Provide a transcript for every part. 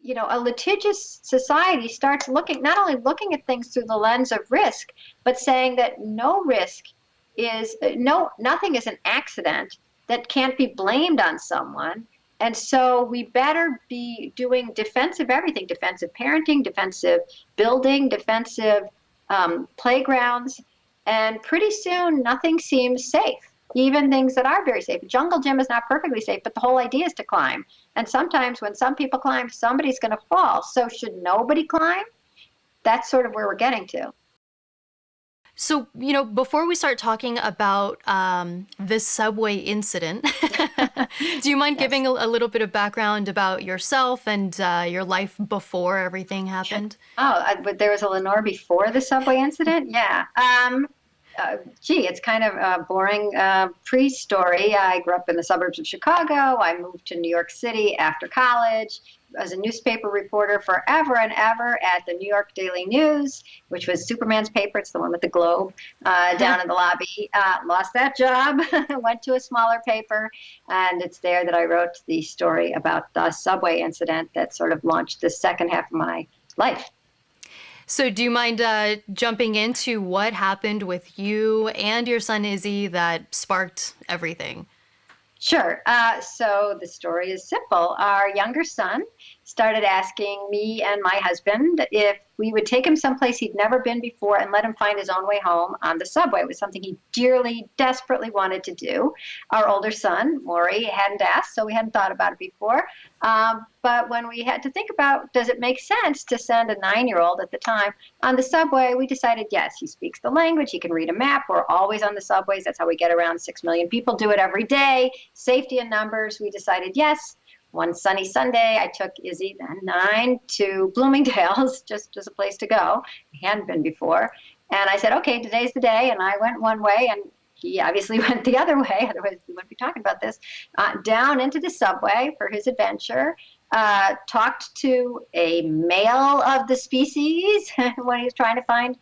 a litigious society starts looking, not only looking at things through the lens of risk, but saying that no risk is, nothing is an accident that can't be blamed on someone. And so we better be doing defensive everything, defensive parenting, defensive building, defensive playgrounds. And pretty soon, nothing seems safe, even things that are very safe. Jungle gym is not perfectly safe, but the whole idea is to climb. And sometimes when some people climb, somebody's going to fall. So should nobody climb? That's sort of where we're getting to. So, before we start talking about this subway incident, do you mind giving a little bit of background about yourself and your life before everything happened? But there was a Lenore before the subway incident? Yeah. It's kind of a boring pre-story. I grew up in the suburbs of Chicago. I moved to New York City after college. I was a newspaper reporter forever and ever at the New York Daily News, which was Superman's paper. It's the one with the globe down in the lobby. Lost that job, went to a smaller paper, and it's there that I wrote the story about the subway incident that sort of launched the second half of my life. So do you mind jumping into what happened with you and your son Izzy that sparked everything? Sure. So the story is simple. Our younger son started asking me and my husband if we would take him someplace he'd never been before and let him find his own way home on the subway. It was something he dearly, desperately wanted to do. Our older son, Maury, hadn't asked, so we hadn't thought about it before. But when we had to think about, does it make sense to send a 9-year-old at the time on the subway, we decided, yes, he speaks the language, he can read a map, we're always on the subways, that's how we get around. 6 million people do it every day, safety in numbers. We decided, yes. One sunny Sunday, I took Izzy, then 9, to Bloomingdale's, just as a place to go. He hadn't been before. And I said, okay, today's the day. And I went one way, and he obviously went the other way. Otherwise, we wouldn't be talking about this. Down into the subway for his adventure. Talked to a male of the species when he was trying to find,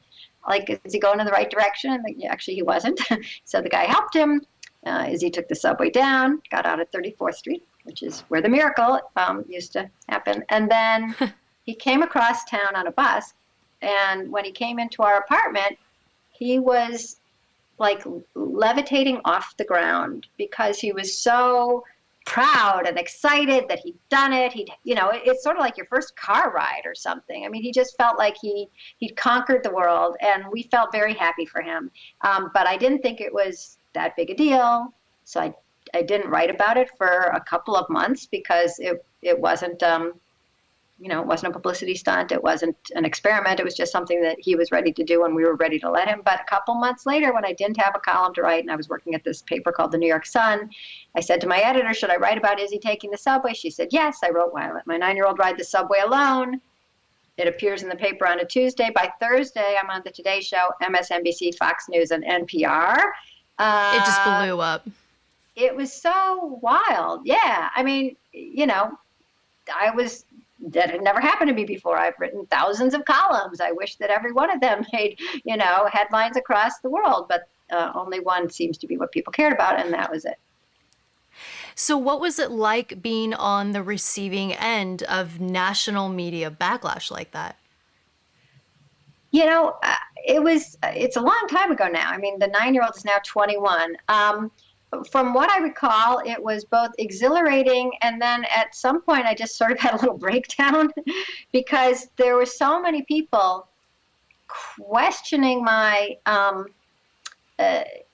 is he going in the right direction? And actually, he wasn't. So the guy helped him. Izzy took the subway down, got out at 34th Street, which is where the miracle used to happen. And then he came across town on a bus. And when he came into our apartment, he was like levitating off the ground because he was so proud and excited that he'd done it. It's sort of like your first car ride or something. I mean, he just felt like he'd conquered the world, and we felt very happy for him. But I didn't think it was that big a deal. So I didn't write about it for a couple of months because it wasn't, it wasn't a publicity stunt. It wasn't an experiment. It was just something that he was ready to do and we were ready to let him. But a couple months later, when I didn't have a column to write and I was working at this paper called the New York Sun, I said to my editor, should I write about Izzy taking the subway? She said, yes. I wrote, why I let my 9-year-old ride the subway alone. It appears in the paper on a Tuesday. By Thursday, I'm on the Today Show, MSNBC, Fox News, and NPR. It just blew up. It was so wild. Yeah. I mean, that had never happened to me before. I've written thousands of columns. I wish that every one of them made, headlines across the world, but only one seems to be what people cared about, and that was it. So what was it like being on the receiving end of national media backlash like that? It's a long time ago now. I mean, the 9-year-old is now 21. From what I recall, it was both exhilarating, and then at some point I just sort of had a little breakdown because there were so many people questioning my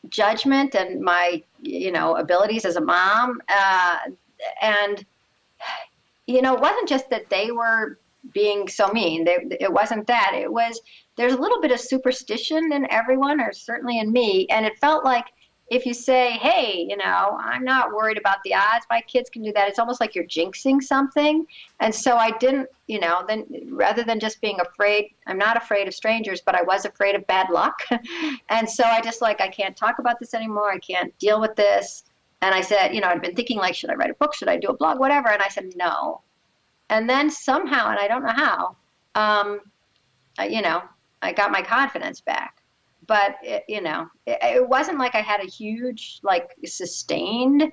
judgment and my, abilities as a mom. And it wasn't just that they were being so mean. It wasn't that. It was, there's a little bit of superstition in everyone, or certainly in me, and it felt like if you say, hey, I'm not worried about the odds, my kids can do that, it's almost like you're jinxing something. And so I didn't, then rather than just being afraid, I'm not afraid of strangers, but I was afraid of bad luck. And so I just I can't talk about this anymore. I can't deal with this. And I said, I'd been thinking should I write a book? Should I do a blog? Whatever. And I said, no. And then somehow, and I don't know how, I got my confidence back. But, it wasn't like I had a huge, sustained,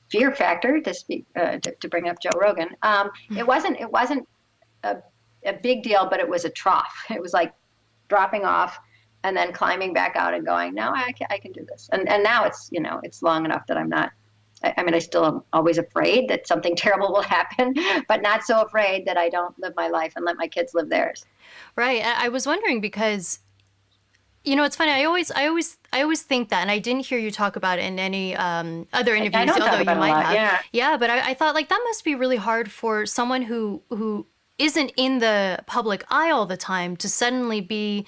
fear factor, to speak to bring up Joe Rogan. It wasn't a, a big deal, but it was a trough. It was like dropping off and then climbing back out and going, no, I can do this. And now it's, it's long enough that I'm not, I mean, I still am always afraid that something terrible will happen, but not so afraid that I don't live my life and let my kids live theirs. Right. I was wondering because, it's funny. I always think that, and I didn't hear you talk about it in any other I interviews, don't talk although you about it a might lot, have. yeah. Yeah, but I thought like that must be really hard for someone who isn't in the public eye all the time to suddenly be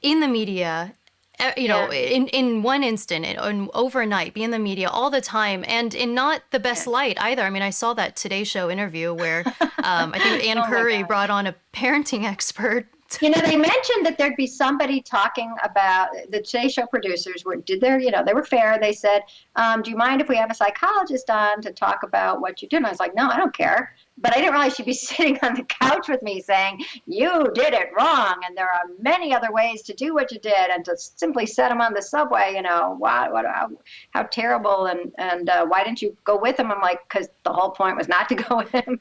in the media, Yeah, in one instant, overnight, be in the media all the time, and in not the best yeah. light either. I mean, I saw that Today Show interview where I think Ann Oh my Curry God. brought on a parenting expert. They mentioned that there'd be somebody talking about the Today Show producers they were fair. They said, do you mind if we have a psychologist on to talk about what you did? And I was like, no, I don't care. But I didn't realize she'd be sitting on the couch with me saying, you did it wrong. And there are many other ways to do what you did. And to simply set him on the subway, how terrible. And why didn't you go with him? I'm like, because the whole point was not to go with him.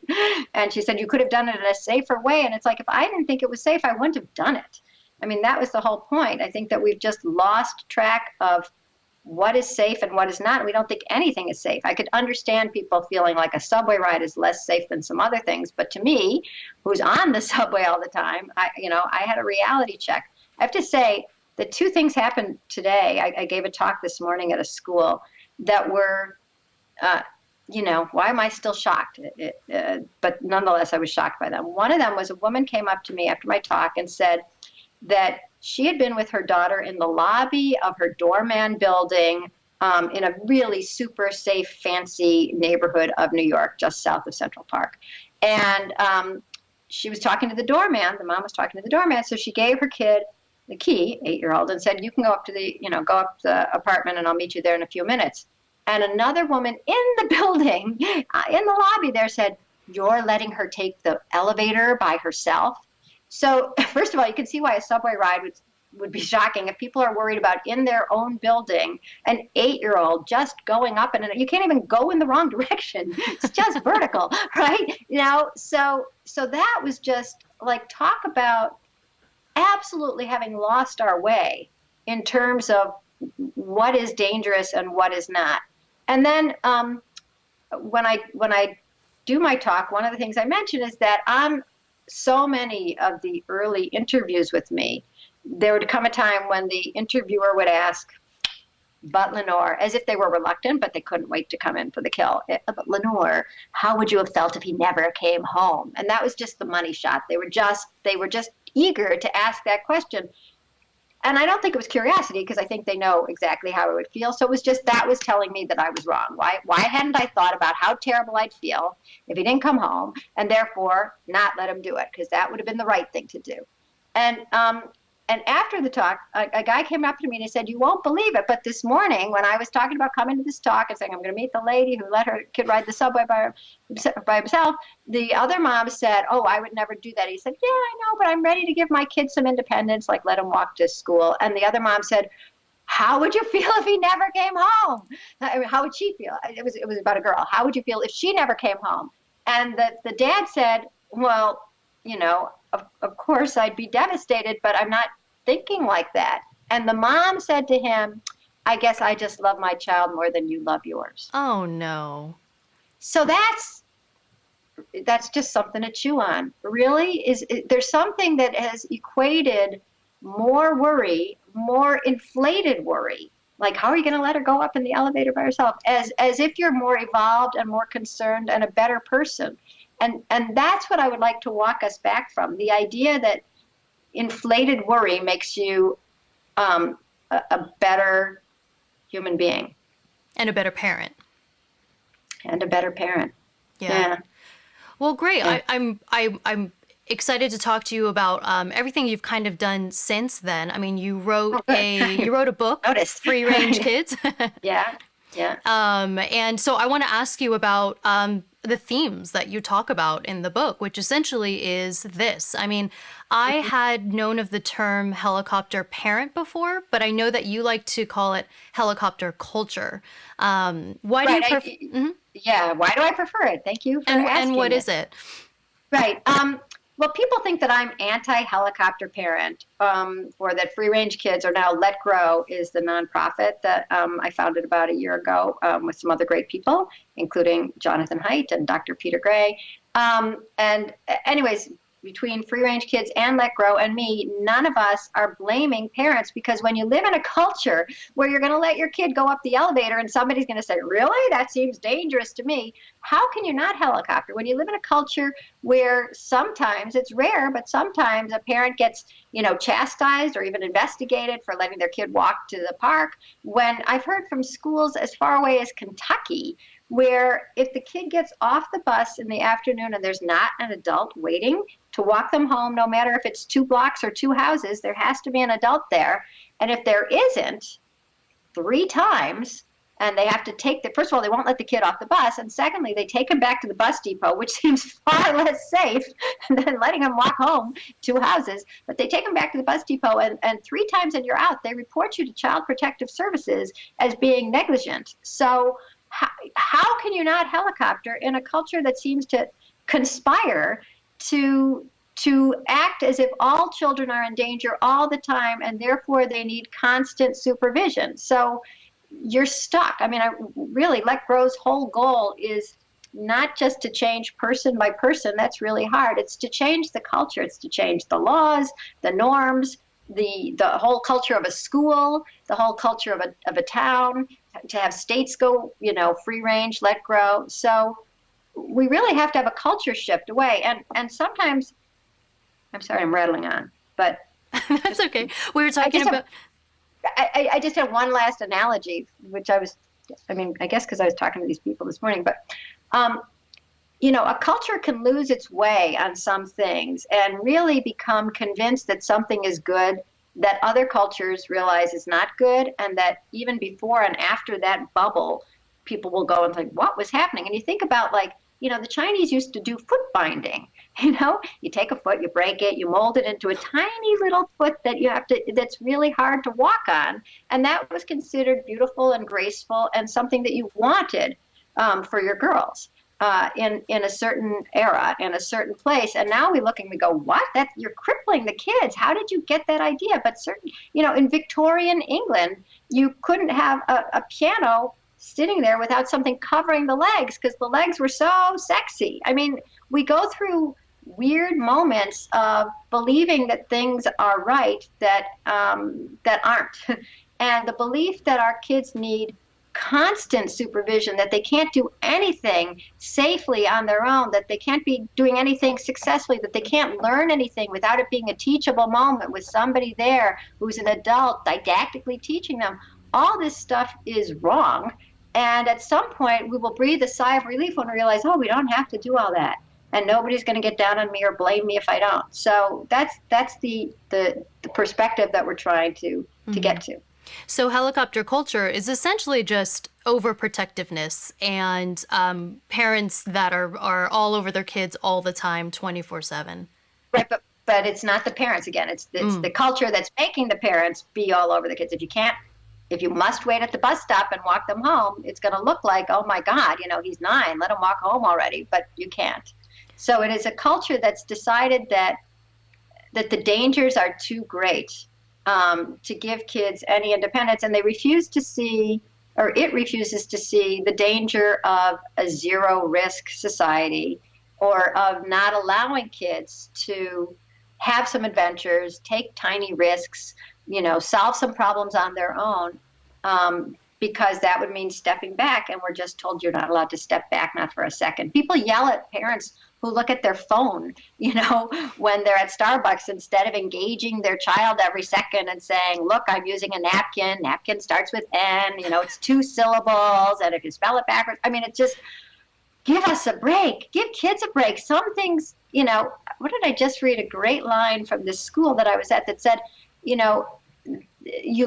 And she said, you could have done it in a safer way. And it's like, if I didn't think it was safe, I wouldn't have done it. I mean, that was the whole point. I think that we've just lost track of what is safe and what is not. We don't think anything is safe. I could understand people feeling like a subway ride is less safe than some other things, but to me, who's on the subway all the time, I had a reality check. I have to say, the two things happened today. I gave a talk this morning at a school that were, why am I still shocked? But nonetheless, I was shocked by them. One of them was a woman came up to me after my talk and said that she had been with her daughter in the lobby of her doorman building in a really super safe, fancy neighborhood of New York, just south of Central Park. And she was talking to the doorman. The mom was talking to the doorman. So she gave her kid the key, 8-year-old, and said, you can go up to go up the apartment and I'll meet you there in a few minutes. And another woman in the building, in the lobby there said, you're letting her take the elevator by herself. So first of all, you can see why a subway ride would be shocking if people are worried about in their own building, an 8-year-old just going up and you can't even go in the wrong direction. It's just vertical, right? So that was just like, talk about absolutely having lost our way in terms of what is dangerous and what is not. And then when I do my talk, one of the things I mention is that on so many of the early interviews with me, there would come a time when the interviewer would ask, but Lenore, as if they were reluctant, but they couldn't wait to come in for the kill. But Lenore, how would you have felt if he never came home? And that was just the money shot. They were just eager to ask that question. And I don't think it was curiosity, because I think they know exactly how I would feel. So it was just, that was telling me that I was wrong. Why hadn't I thought about how terrible I'd feel if he didn't come home, and therefore not let him do it, because that would have been the right thing to do. And after the talk, a guy came up to me and he said, you won't believe it, but this morning when I was talking about coming to this talk and saying I'm going to meet the lady who let her kid ride the subway by himself, the other mom said, oh, I would never do that. He said, yeah, I know, but I'm ready to give my kids some independence, like let him walk to school. And the other mom said, how would you feel if he never came home? I mean, how would she feel? It was about a girl. How would you feel if she never came home? And the dad said, well, of course I'd be devastated, but I'm not thinking like that. And the mom said to him, I guess I just love my child more than you love yours. Oh, no. So that's just something to chew on. Really, there's something that has equated more worry, more inflated worry. Like, how are you going to let her go up in the elevator by herself? As if you're more evolved and more concerned and a better person. And that's what I would like to walk us back from. The idea that inflated worry makes you a better human being. And a better parent. And a better parent. Yeah. Well, great. Yeah. I'm excited to talk to you about everything you've kind of done since then. I mean, you wrote a book, Noticed. Free Range Kids. Yeah. And so I want to ask you about the themes that you talk about in the book, which essentially is this. I mean, I had known of the term helicopter parent before, but I know that you like to call it helicopter culture. Why do you Right. prefer? Yeah. Why do I prefer it? Thank you for And what asking is it. it? Right. Well, people think that I'm anti-helicopter parent, or that free-range kids are now Let Grow is the nonprofit that I founded about a year ago with some other great people, including Jonathan Haidt and Dr. Peter Gray. And anyways, between free-range kids and Let Grow and me, none of us are blaming parents, because when you live in a culture where you're going to let your kid go up the elevator and somebody's going to say, really? That seems dangerous to me. How can you not helicopter? When you live in a culture where sometimes, it's rare, but sometimes a parent gets, chastised or even investigated for letting their kid walk to the park. When I've heard from schools as far away as Kentucky, where if the kid gets off the bus in the afternoon and there's not an adult waiting to walk them home, no matter if it's 2 blocks or 2 houses, there has to be an adult there. And if there isn't, 3 times, and they have to first of all, they won't let the kid off the bus. And secondly, they take him back to the bus depot, which seems far less safe than letting him walk home 2 houses. But they take him back to the bus depot, and 3 times and you're out. They report you to Child Protective Services as being negligent. So how can you not helicopter in a culture that seems to conspire to act as if all children are in danger all the time, and therefore they need constant supervision? So you're stuck. I mean, really, Let Grow's whole goal is not just to change person by person. That's really hard. It's to change the culture. It's to change the laws, the norms, the whole culture of a school, the whole culture of a town, to have states go, free range, Let Grow. So we really have to have a culture shift away. And sometimes, I'm sorry, I'm rattling on, but That's okay. We were talking about. I just have one last analogy, which I guess because I was talking to these people this morning, but a culture can lose its way on some things and really become convinced that something is good that other cultures realize is not good, and that even before and after that bubble, people will go and think, what was happening? And you think about, the Chinese used to do foot binding. You take a foot, you break it, you mold it into a tiny little foot that's really hard to walk on. And that was considered beautiful and graceful and something that you wanted for your girls. In a certain era, in a certain place. And now we look and we go, what? You're crippling the kids. How did you get that idea? But in Victorian England, you couldn't have a piano sitting there without something covering the legs, because the legs were so sexy. I mean, we go through weird moments of believing that things are right that aren't. And the belief that our kids need constant supervision, that they can't do anything safely on their own, that they can't be doing anything successfully, that they can't learn anything without it being a teachable moment with somebody there who's an adult didactically teaching them. All this stuff is wrong. And at some point, we will breathe a sigh of relief when we realize, we don't have to do all that. And nobody's going to get down on me or blame me if I don't. So that's the perspective that we're trying to get to. So helicopter culture is essentially just overprotectiveness and parents that are all over their kids all the time, 24/7. Right, but it's not the parents again. It's the culture that's making the parents be all over the kids. If you must wait at the bus stop and walk them home, it's going to look like, oh my God, he's 9, let him walk home already, but you can't. So it is a culture that's decided that the dangers are too great to give kids any independence, and it refuses to see the danger of a zero-risk society, or of not allowing kids to have some adventures, take tiny risks, solve some problems on their own, because that would mean stepping back, and we're just told you're not allowed to step back, not for a second. People yell at parents who look at their phone, when they're at Starbucks, instead of engaging their child every second and saying, look, I'm using a napkin. Napkin starts with N, it's 2 syllables. And if you spell it backwards, it's just, give us a break. Give kids a break. Some things, what did I just read? A great line from this school that I was at that said, you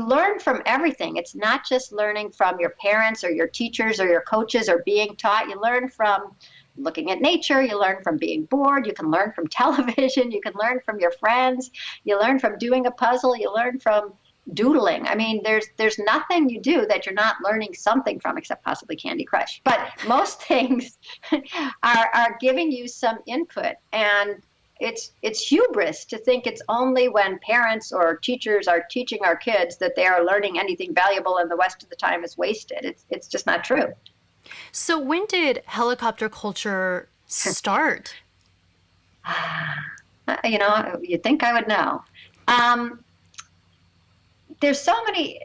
learn from everything. It's not just learning from your parents or your teachers or your coaches or being taught. You learn from looking at nature, you learn from being bored, you can learn from television, you can learn from your friends, you learn from doing a puzzle, you learn from doodling. I mean, there's nothing you do that you're not learning something from, except possibly Candy Crush. But most things are giving you some input, and it's hubris to think it's only when parents or teachers are teaching our kids that they are learning anything valuable and the rest of the time is wasted. It's just not true. So when did helicopter culture start? You'd think I would know. There's so many.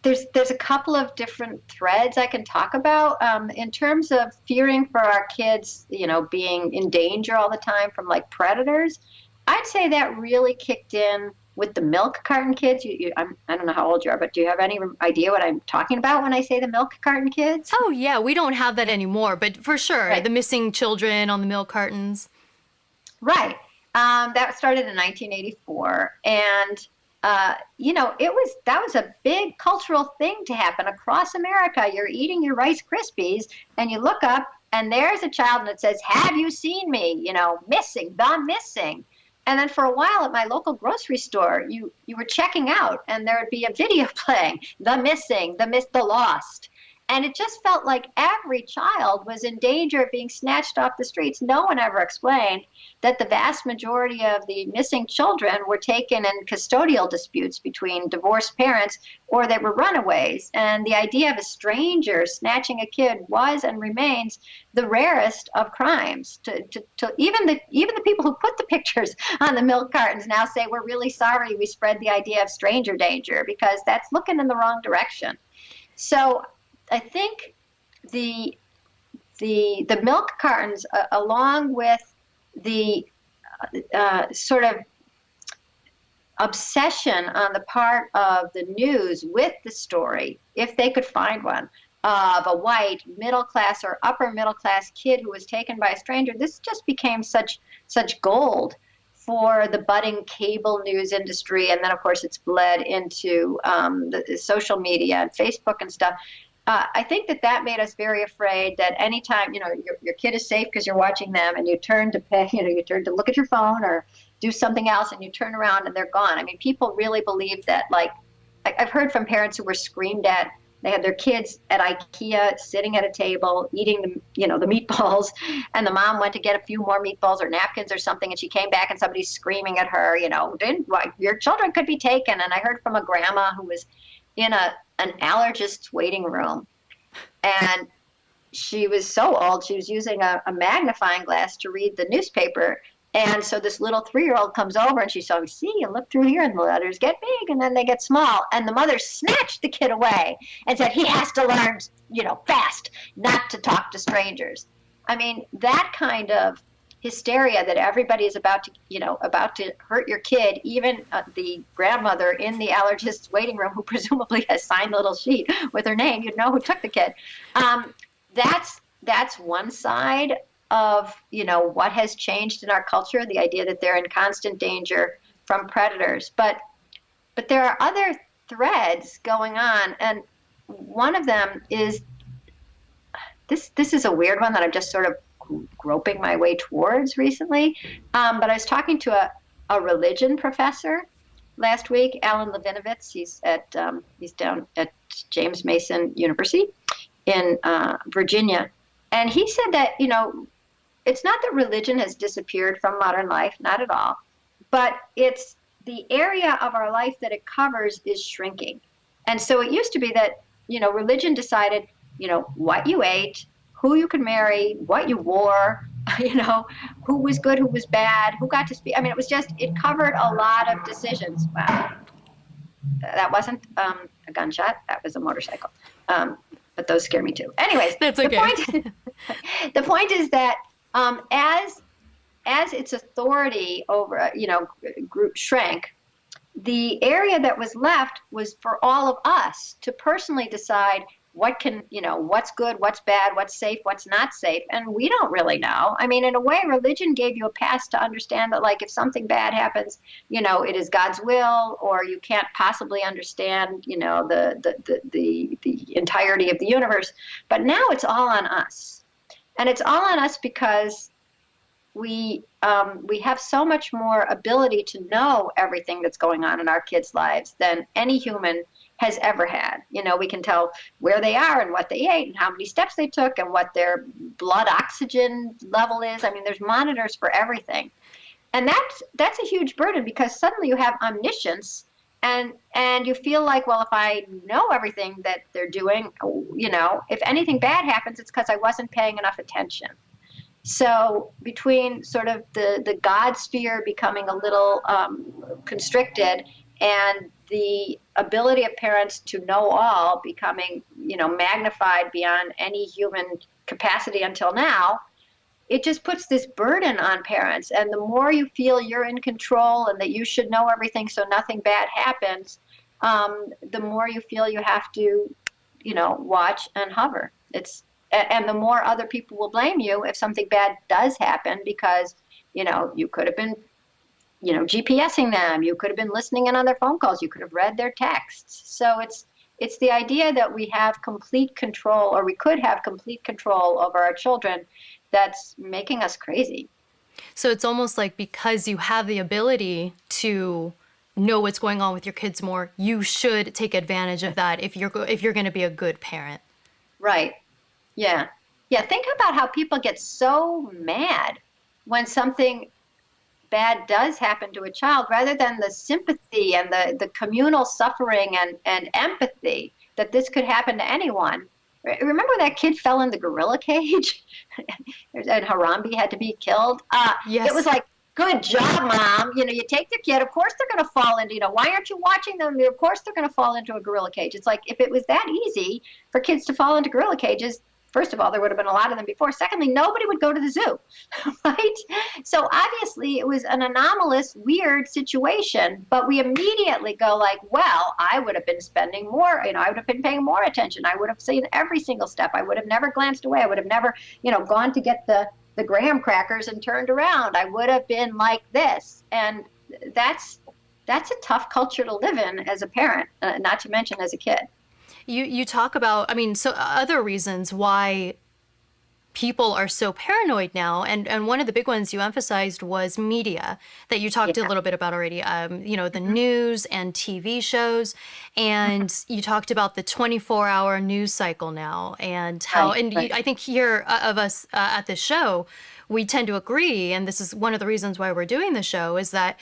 There's a couple of different threads I can talk about in terms of fearing for our kids, being in danger all the time from like predators. I'd say that really kicked in with the milk carton kids. I don't know how old you are, but do you have any idea what I'm talking about when I say the milk carton kids? Oh, yeah, we don't have that anymore, but for sure, right. The missing children on the milk cartons. Right. That started in 1984, and that was a big cultural thing to happen across America. You're eating your Rice Krispies, and you look up, and there's a child, and it says, "Have you seen me?" Missing, the missing. And then for a while at my local grocery store, you were checking out, and there would be a video playing, the missing, the lost. And it just felt like every child was in danger of being snatched off the streets. No one ever explained that the vast majority of the missing children were taken in custodial disputes between divorced parents, or they were runaways. And the idea of a stranger snatching a kid was and remains the rarest of crimes. Even the people who put the pictures on the milk cartons now say, we're really sorry we spread the idea of stranger danger, because that's looking in the wrong direction. So I think the milk cartons, along with the sort of obsession on the part of the news with the story, if they could find one, of a white middle class or upper middle class kid who was taken by a stranger, this just became such gold for the budding cable news industry. And then, of course, it's bled into the social media and Facebook and stuff. I think that made us very afraid that anytime, your kid is safe because you're watching them, and you turn to pay, you turn to look at your phone or do something else, and you turn around and they're gone. I mean, people really believe that. Like, I've heard from parents who were screamed at. They had their kids at IKEA sitting at a table eating the meatballs, and the mom went to get a few more meatballs or napkins or something, and she came back and somebody's screaming at her, your children could be taken. And I heard from a grandma who was in an allergist's waiting room, and she was so old she was using a magnifying glass to read the newspaper. And so this little 3-year-old comes over, and she saw, see, you look through here and the letters get big and then they get small. And the mother snatched the kid away and said, he has to learn, fast not to talk to strangers. I mean, that kind of hysteria that everybody is about to hurt your kid, even the grandmother in the allergist's waiting room, who presumably has signed a little sheet with her name, you'd know who took the kid. That's one side of what has changed in our culture, the idea that they're in constant danger from predators. But there are other threads going on, and one of them is this is a weird one that I'm just sort of groping my way towards recently. But I was talking to a religion professor last week, Alan Levinovitz. He's down at James Mason University in Virginia. And he said that, it's not that religion has disappeared from modern life, not at all, but it's the area of our life that it covers is shrinking. And so it used to be that, religion decided, what you ate, who you could marry, what you wore, who was good, who was bad, who got to speak. I mean, it covered a lot of decisions. Wow. That wasn't a gunshot. That was a motorcycle. But those scare me too. Anyways, that's okay. The point is that as its authority over, group shrank, the area that was left was for all of us to personally decide what's good, what's bad, what's safe, what's not safe. And we don't really know. I mean, in a way, religion gave you a pass to understand that, like, if something bad happens, it is God's will, or you can't possibly understand, the entirety of the universe. But now it's all on us. And it's all on us because we have so much more ability to know everything that's going on in our kids' lives than any human has ever had. You know, we can tell where they are and what they ate and how many steps they took and what their blood oxygen level is. I mean, there's monitors for everything. And that's a huge burden because suddenly you have omniscience and you feel like, well, if I know everything that they're doing, you know, if anything bad happens, it's because I wasn't paying enough attention. So between sort of the God sphere becoming a little constricted and the ability of parents to know all becoming, you know, magnified beyond any human capacity until now, it just puts this burden on parents. And the more you feel you're in control and that you should know everything so nothing bad happens, the more you feel you have to, you know, watch and hover. And the more other people will blame you if something bad does happen because, you know, you could have been, you know, GPSing them, you could have been listening in on their phone calls, you could have read their texts. So it's the idea that we have complete control, or we could have complete control over our children, that's making us crazy. So it's almost like because you have the ability to know what's going on with your kids more, you should take advantage of that if you're going to be a good parent. Right. Yeah. Yeah. Think about how people get so mad when something bad does happen to a child, rather than the sympathy and the communal suffering and empathy that this could happen to anyone. Remember that kid fell in the gorilla cage and Harambe had to be killed? Yes. It was like, good job, Mom. You know, you take the kid, of course they're going to fall into, you know, why aren't you watching them? Of course they're going to fall into a gorilla cage. It's like, if it was that easy for kids to fall into gorilla cages, first of all, there would have been a lot of them before. Secondly, nobody would go to the zoo, right? So obviously it was an anomalous, weird situation, but we immediately go like, well, I would have been spending more, you know, I would have been paying more attention. I would have seen every single step. I would have never glanced away. I would have never, you know, gone to get the graham crackers and turned around. I would have been like this. And that's a tough culture to live in as a parent, not to mention as a kid. You talk about, I mean, so other reasons why people are so paranoid now, and one of the big ones you emphasized was media, that you talked a little bit about already, you know, the news and TV shows, and you talked about the 24-hour news cycle now, and how, I think here of us at this show, we tend to agree, and this is one of the reasons why we're doing the show, is that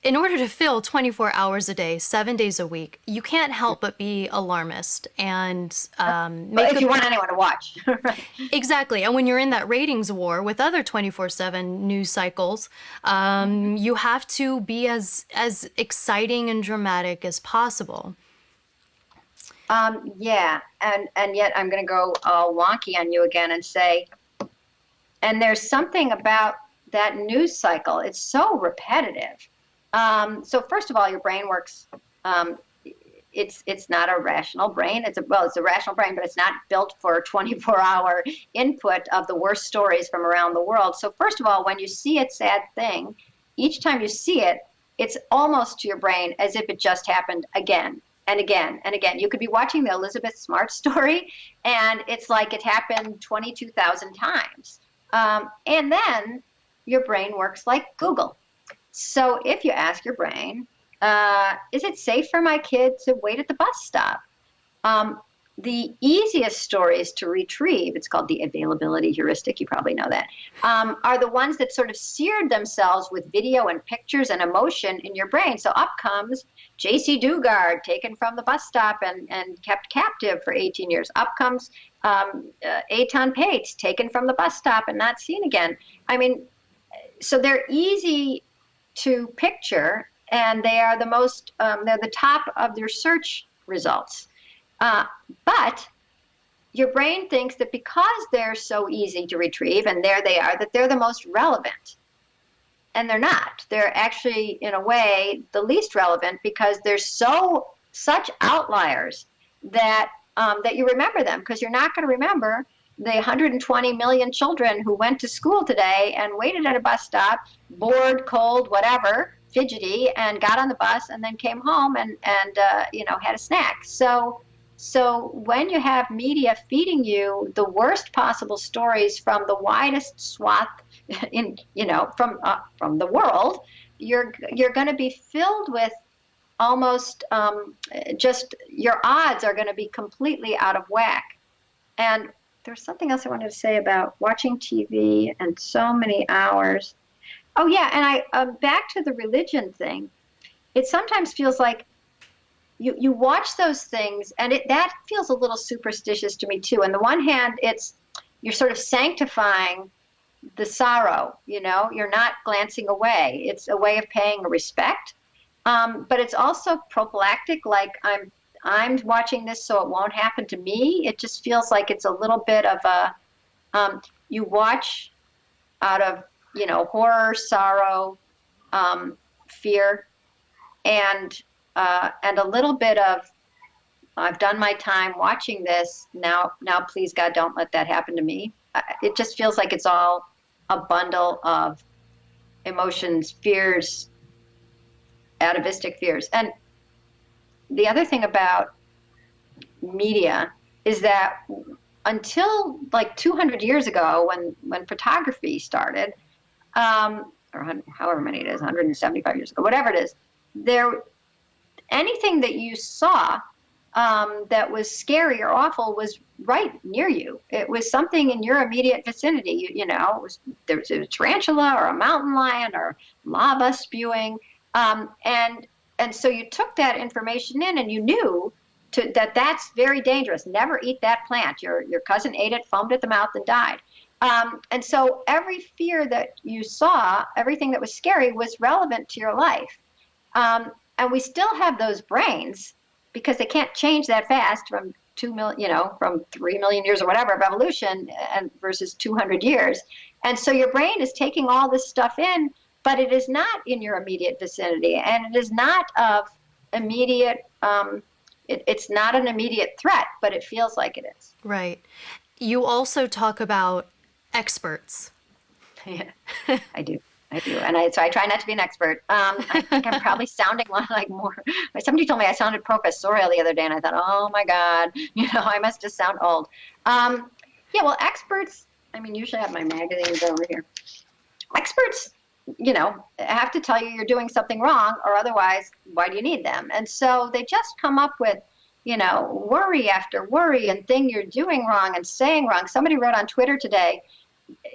in order to fill 24 hours a day, 7 days a week, you can't help but be alarmist and if you want anyone to watch. Right. Exactly. And when you're in that ratings war with other 24/7 news cycles, you have to be as exciting and dramatic as possible. Yeah, and yet I'm going to go all wonky on you again and say, and there's something about that news cycle. It's so repetitive. So first of all, your brain works. It's not a rational brain. It's a rational brain, but it's not built for 24-hour input of the worst stories from around the world. So first of all, when you see a sad thing, each time you see it, it's almost to your brain as if it just happened again and again and again. You could be watching the Elizabeth Smart story, and it's like it happened 22,000 times. And then your brain works like Google. So if you ask your brain, is it safe for my kid to wait at the bus stop? The easiest stories to retrieve, it's called the availability heuristic, you probably know that, are the ones that sort of seared themselves with video and pictures and emotion in your brain. So up comes J.C. Dugard, taken from the bus stop and kept captive for 18 years. Up comes Eitan Pates, taken from the bus stop and not seen again. I mean, so they're easy to picture, and they are they're the top of their search results. But your brain thinks that because they're so easy to retrieve, and there they are, that they're the most relevant. And they're not. They're actually, in a way, the least relevant, because they're such outliers that you remember them, because you're not going to remember the 120 million children who went to school today and waited at a bus stop, bored, cold, whatever, fidgety, and got on the bus and then came home and had a snack. So So when you have media feeding you the worst possible stories from the widest swath from the world, you're going to be filled with almost just your odds are going to be completely out of whack. And there's something else I wanted to say about watching TV and so many hours. Oh yeah, and I back to the religion thing. It sometimes feels like you watch those things, and that feels a little superstitious to me too. On the one hand, you're sort of sanctifying the sorrow. You're not glancing away. It's a way of paying respect, but it's also prophylactic. Like I'm watching this so it won't happen to me. It just feels like it's a little bit of you watch out of horror, sorrow, fear, and a little bit of I've done my time watching this. Now, please God, don't let that happen to me. It just feels like it's all a bundle of emotions, fears, atavistic fears. And the other thing about media is that until like 200 years ago, when photography started, or however many it is, 175 years ago, whatever it is, anything that you saw that was scary or awful was right near you. It was something in your immediate vicinity. There was a tarantula or a mountain lion or lava spewing, and so you took that information in, and you knew that's very dangerous. Never eat that plant. Your cousin ate it, foamed at the mouth, and died. And so every fear that you saw, everything that was scary, was relevant to your life. And we still have those brains because they can't change that fast from 3 million years or whatever of evolution and versus 200 years. And so your brain is taking all this stuff in, but it is not in your immediate vicinity, and it is not of immediate. It's not an immediate threat, but it feels like it is. Right. You also talk about experts. Yeah, I do. And so I try not to be an expert. I think I'm probably sounding like more. Somebody told me I sounded professorial the other day, and I thought, oh my God, I must just sound old. Yeah, well, experts, usually I have my magazines over here. Experts, have to tell you you're doing something wrong, or otherwise, why do you need them? And so they just come up with, worry after worry and thing you're doing wrong and saying wrong. Somebody wrote on Twitter today,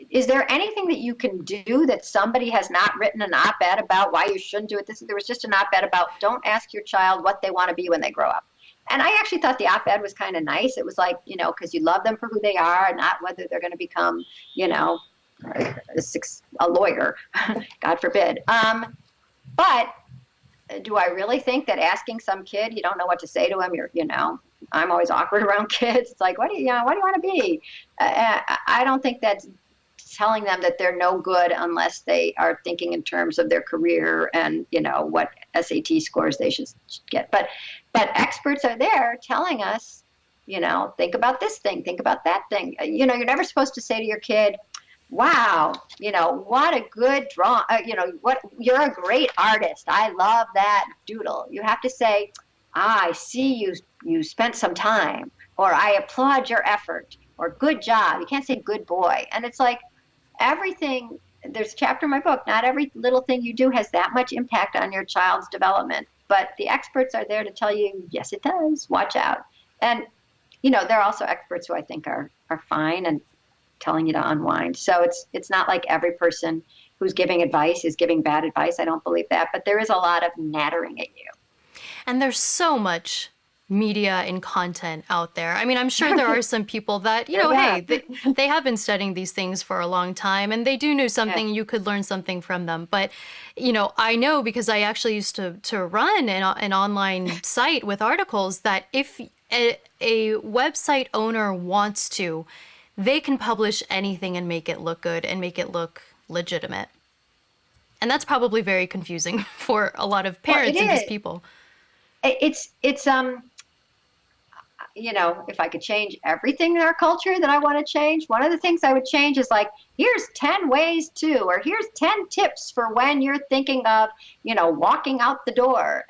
is there anything that you can do that somebody has not written an op-ed about why you shouldn't do it? There was just an op-ed about don't ask your child what they want to be when they grow up. And I actually thought the op-ed was kind of nice. It was like, because you love them for who they are, not whether they're going to become, a lawyer, God forbid. But do I really think that asking some kid, you don't know what to say to him, I'm always awkward around kids. It's like, what do you want to be? I don't think that's telling them that they're no good unless they are thinking in terms of their career and, what SAT scores they should get. But experts are there telling us, think about this thing, think about that thing. You're never supposed to say to your kid, wow, what a good draw. You're a great artist. I love that doodle. You have to say, I see you spent some time, or I applaud your effort, or good job. You can't say good boy. And it's like everything, there's a chapter in my book, not every little thing you do has that much impact on your child's development. But the experts are there to tell you, yes, it does. Watch out. And, there are also experts who I think are fine and telling you to unwind. So it's not like every person who's giving advice is giving bad advice. I don't believe that. But there is a lot of nattering at you. And there's so much media and content out there. I'm sure there are some people that, hey, they have been studying these things for a long time, and they do know something. You could learn something from them. But, I know because I actually used to run an online site with articles that if a website owner wants to, they can publish anything and make it look good and make it look legitimate. And that's probably very confusing for a lot of parents and just people. It's if I could change everything in our culture that I want to change, one of the things I would change is like, here's 10 ways to, or here's 10 tips for when you're thinking of, walking out the door.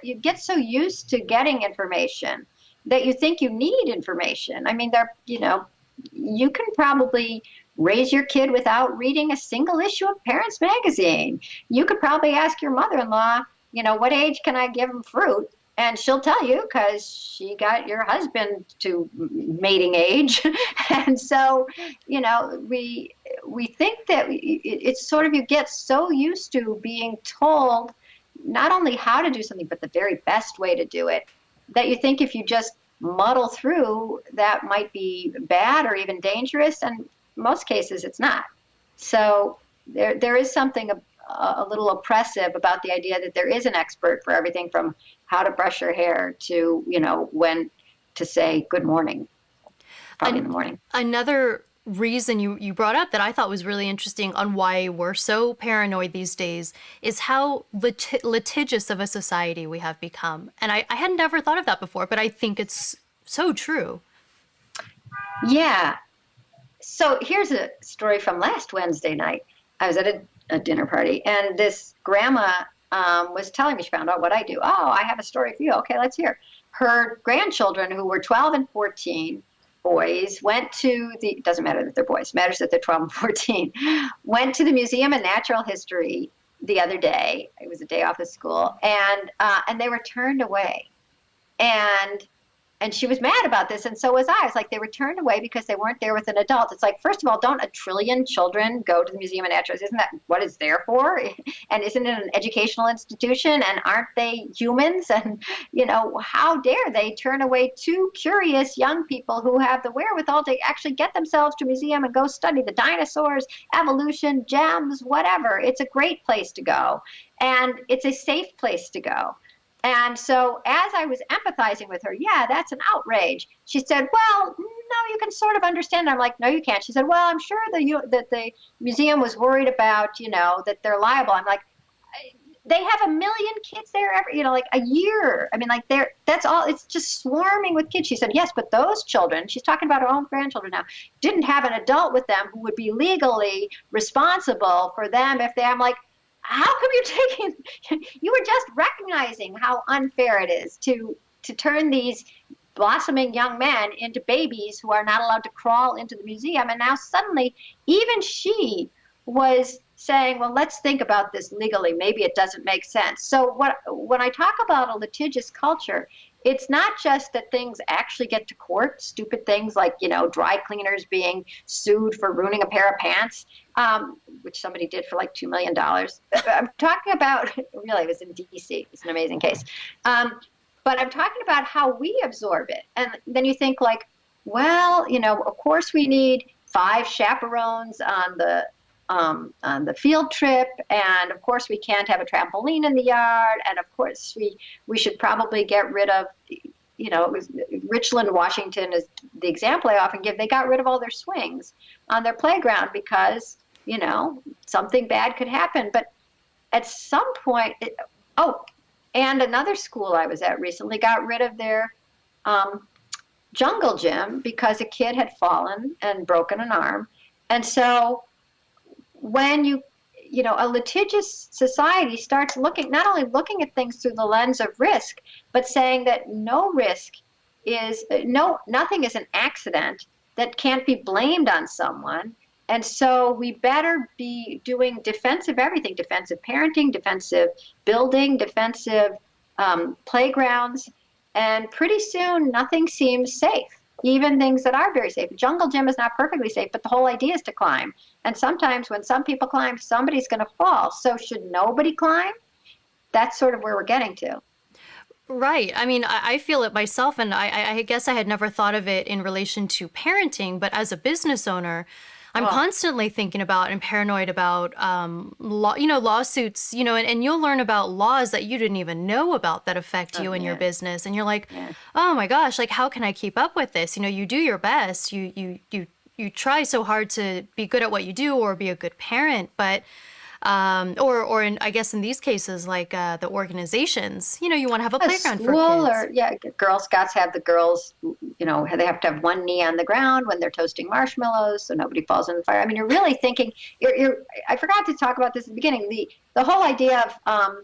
You get so used to getting information that you think you need information. I mean, you can probably raise your kid without reading a single issue of Parents Magazine. You could probably ask your mother-in-law, what age can I give them fruit? And she'll tell you because she got your husband to mating age. And so, we think that it's sort of, you get so used to being told not only how to do something, but the very best way to do it, that you think if you just muddle through, that might be bad or even dangerous. And most cases it's not. So there is something a little oppressive about the idea that there is an expert for everything from how to brush your hair to, when to say good morning, probably in the morning. Another reason you brought up that I thought was really interesting on why we're so paranoid these days is how litigious of a society we have become. And I had never thought of that before, but I think it's so true. Yeah. So here's a story from last Wednesday night. I was at a dinner party, and this grandma was telling me, she found out what I do. Oh, I have a story for you. Okay, let's hear. Her grandchildren, who were 12 and 14, boys, went to it doesn't matter that they're boys, it matters that they're 12 and 14, went to the Museum of Natural History the other day. It was a day off of school, and they were turned away. And she was mad about this, and so was I. It's like they were turned away because they weren't there with an adult. It's like, first of all, don't a trillion children go to the Museum of Natural History? Isn't that what it's there for? And isn't it an educational institution? And aren't they humans? And, how dare they turn away two curious young people who have the wherewithal to actually get themselves to a museum and go study the dinosaurs, evolution, gems, whatever. It's a great place to go, and it's a safe place to go. And so as I was empathizing with her, yeah, that's an outrage. She said, well, no, you can sort of understand. I'm like, no, you can't. She said, well, I'm sure that the museum was worried about, that they're liable. I'm like, they have 1 million kids there every, like a year. I mean, like that's all, it's just swarming with kids. She said, yes, but those children, she's talking about her own grandchildren now, didn't have an adult with them who would be legally responsible for them if I'm like, how come you were just recognizing how unfair it is to turn these blossoming young men into babies who are not allowed to crawl into the museum. And now suddenly even she was saying, well, let's think about this legally. Maybe it doesn't make sense. So when I talk about a litigious culture, it's not just that things actually get to court, stupid things like, dry cleaners being sued for ruining a pair of pants, which somebody did for like $2 million. I'm talking about, really, it was in D.C. It's an amazing case. But I'm talking about how we absorb it. And then you think like, well, of course we need 5 chaperones on the field trip, and of course we can't have a trampoline in the yard, and of course we should probably get rid of, it was Richland, Washington is the example I often give. They got rid of all their swings on their playground because, something bad could happen. But at some point, and another school I was at recently got rid of their jungle gym because a kid had fallen and broken an arm. And so when a litigious society starts not only looking at things through the lens of risk, but saying that nothing is an accident that can't be blamed on someone. And so we better be doing defensive everything, defensive parenting, defensive building, defensive playgrounds. And pretty soon nothing seems safe. Even things that are very safe. Jungle gym is not perfectly safe, but the whole idea is to climb. And sometimes when some people climb, somebody's going to fall. So should nobody climb? That's sort of where we're getting to. Right. I mean, I feel it myself, and I guess I had never thought of it in relation to parenting, but as a business owner, I'm constantly thinking about and paranoid about lawsuits, and you'll learn about laws that you didn't even know about that affect you and your business. And you're like, oh my gosh, like, how can I keep up with this? You do your best. You try so hard to be good at what you do or be a good parent, but I guess in these cases, like the organizations, you want to have a playground for kids. Girl Scouts have the girls, they have to have one knee on the ground when they're toasting marshmallows so nobody falls in the fire. I mean, you're really thinking, I forgot to talk about this at the beginning, the whole idea of,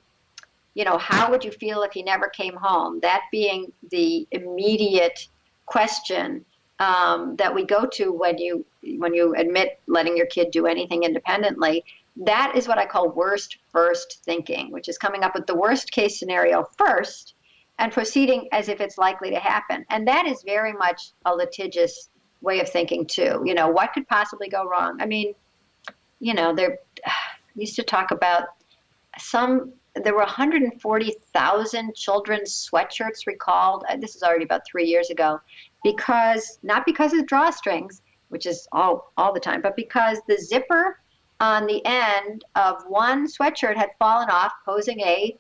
how would you feel if he never came home? That being the immediate question that we go to when you admit letting your kid do anything independently. That is what I call worst first thinking, which is coming up with the worst case scenario first and proceeding as if it's likely to happen. And that is very much a litigious way of thinking too. What could possibly go wrong? I mean, there used to talk about there were 140,000 children's sweatshirts recalled. This is already about 3 years ago, not because of drawstrings, which is all the time, but because the zipper on the end of one sweatshirt had fallen off, posing a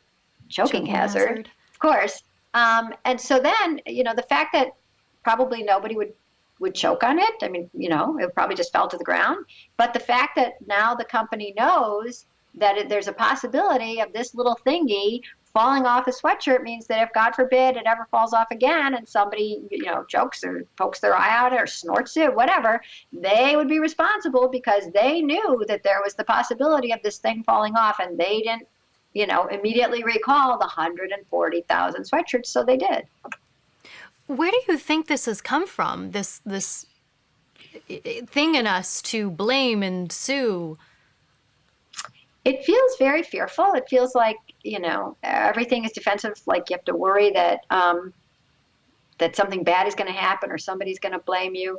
choking hazard, of course. And so then, the fact that probably nobody would choke on it. I mean, it probably just fell to the ground. But the fact that now the company knows that there's a possibility of this little thingy falling off a sweatshirt means that if, God forbid, it ever falls off again and somebody, chokes or pokes their eye out or snorts it, whatever, they would be responsible because they knew that there was the possibility of this thing falling off, and they didn't, immediately recall the 140,000 sweatshirts, so they did. Where do you think this has come from, this thing in us to blame and sue? It feels very fearful. It feels like, everything is defensive, like you have to worry that that something bad is going to happen or somebody's going to blame you.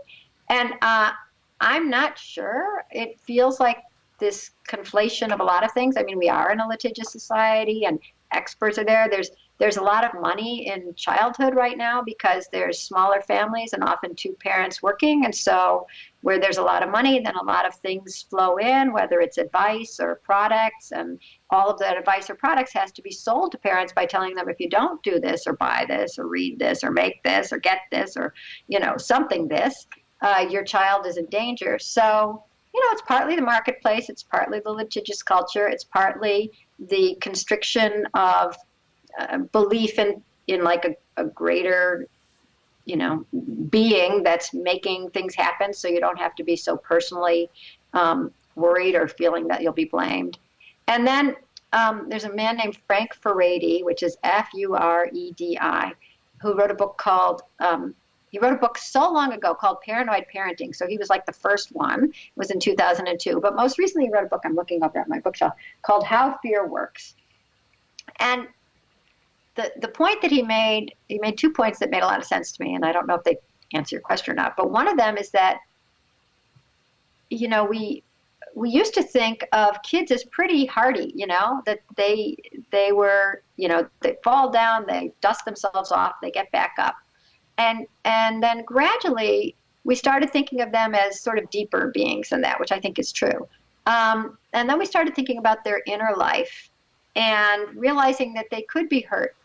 And I'm not sure. It feels like this conflation of a lot of things. I mean, we are in a litigious society and experts are there. There's a lot of money in childhood right now because there's smaller families and often two parents working. And so where there's a lot of money, then a lot of things flow in, whether it's advice or products. And all of that advice or products has to be sold to parents by telling them, if you don't do this or buy this or read this or make this or get this or, something this, your child is in danger. So, it's partly the marketplace. It's partly the litigious culture. It's partly the constriction of belief in like a greater, being that's making things happen, so you don't have to be so personally worried or feeling that you'll be blamed. And then there's a man named Frank Furedi, which is Furedi, who wrote a book called he wrote a book so long ago called Paranoid Parenting. So he was like the first one. It was in 2002. But most recently he wrote a book, I'm looking up at my bookshelf, called How Fear Works. And the point that he made 2 points that made a lot of sense to me, and I don't know if they answer your question or not. But one of them is that, we used to think of kids as pretty hardy, that they were, they fall down, they dust themselves off, they get back up. And then gradually we started thinking of them as sort of deeper beings than that, which I think is true. And then we started thinking about their inner life and realizing that they could be hurt.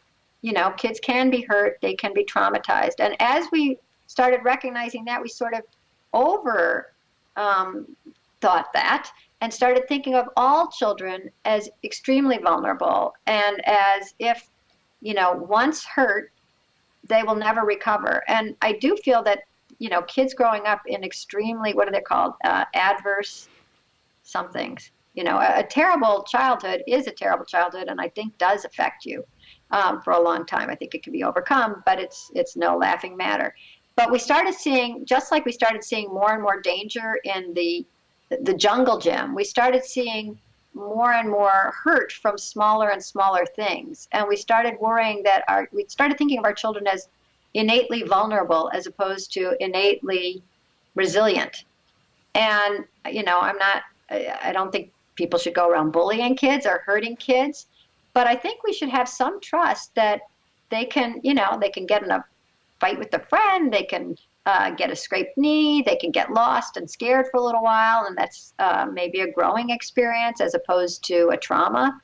Kids can be hurt, they can be traumatized. And as we started recognizing that, we sort of thought that and started thinking of all children as extremely vulnerable and as if, once hurt, they will never recover. And I do feel that, kids growing up in extremely, what are they called? Adverse somethings. A terrible childhood is a terrible childhood, and I think does affect you for a long time. I think it can be overcome, but it's no laughing matter. But we started seeing, just like we started seeing more and more danger in the jungle gym, we started seeing more and more hurt from smaller and smaller things. And we started worrying that we started thinking of our children as innately vulnerable as opposed to innately resilient. And, I don't think people should go around bullying kids or hurting kids, but I think we should have some trust that they can get in a fight with a friend, they can get a scraped knee, they can get lost and scared for a little while, and that's maybe a growing experience as opposed to a trauma.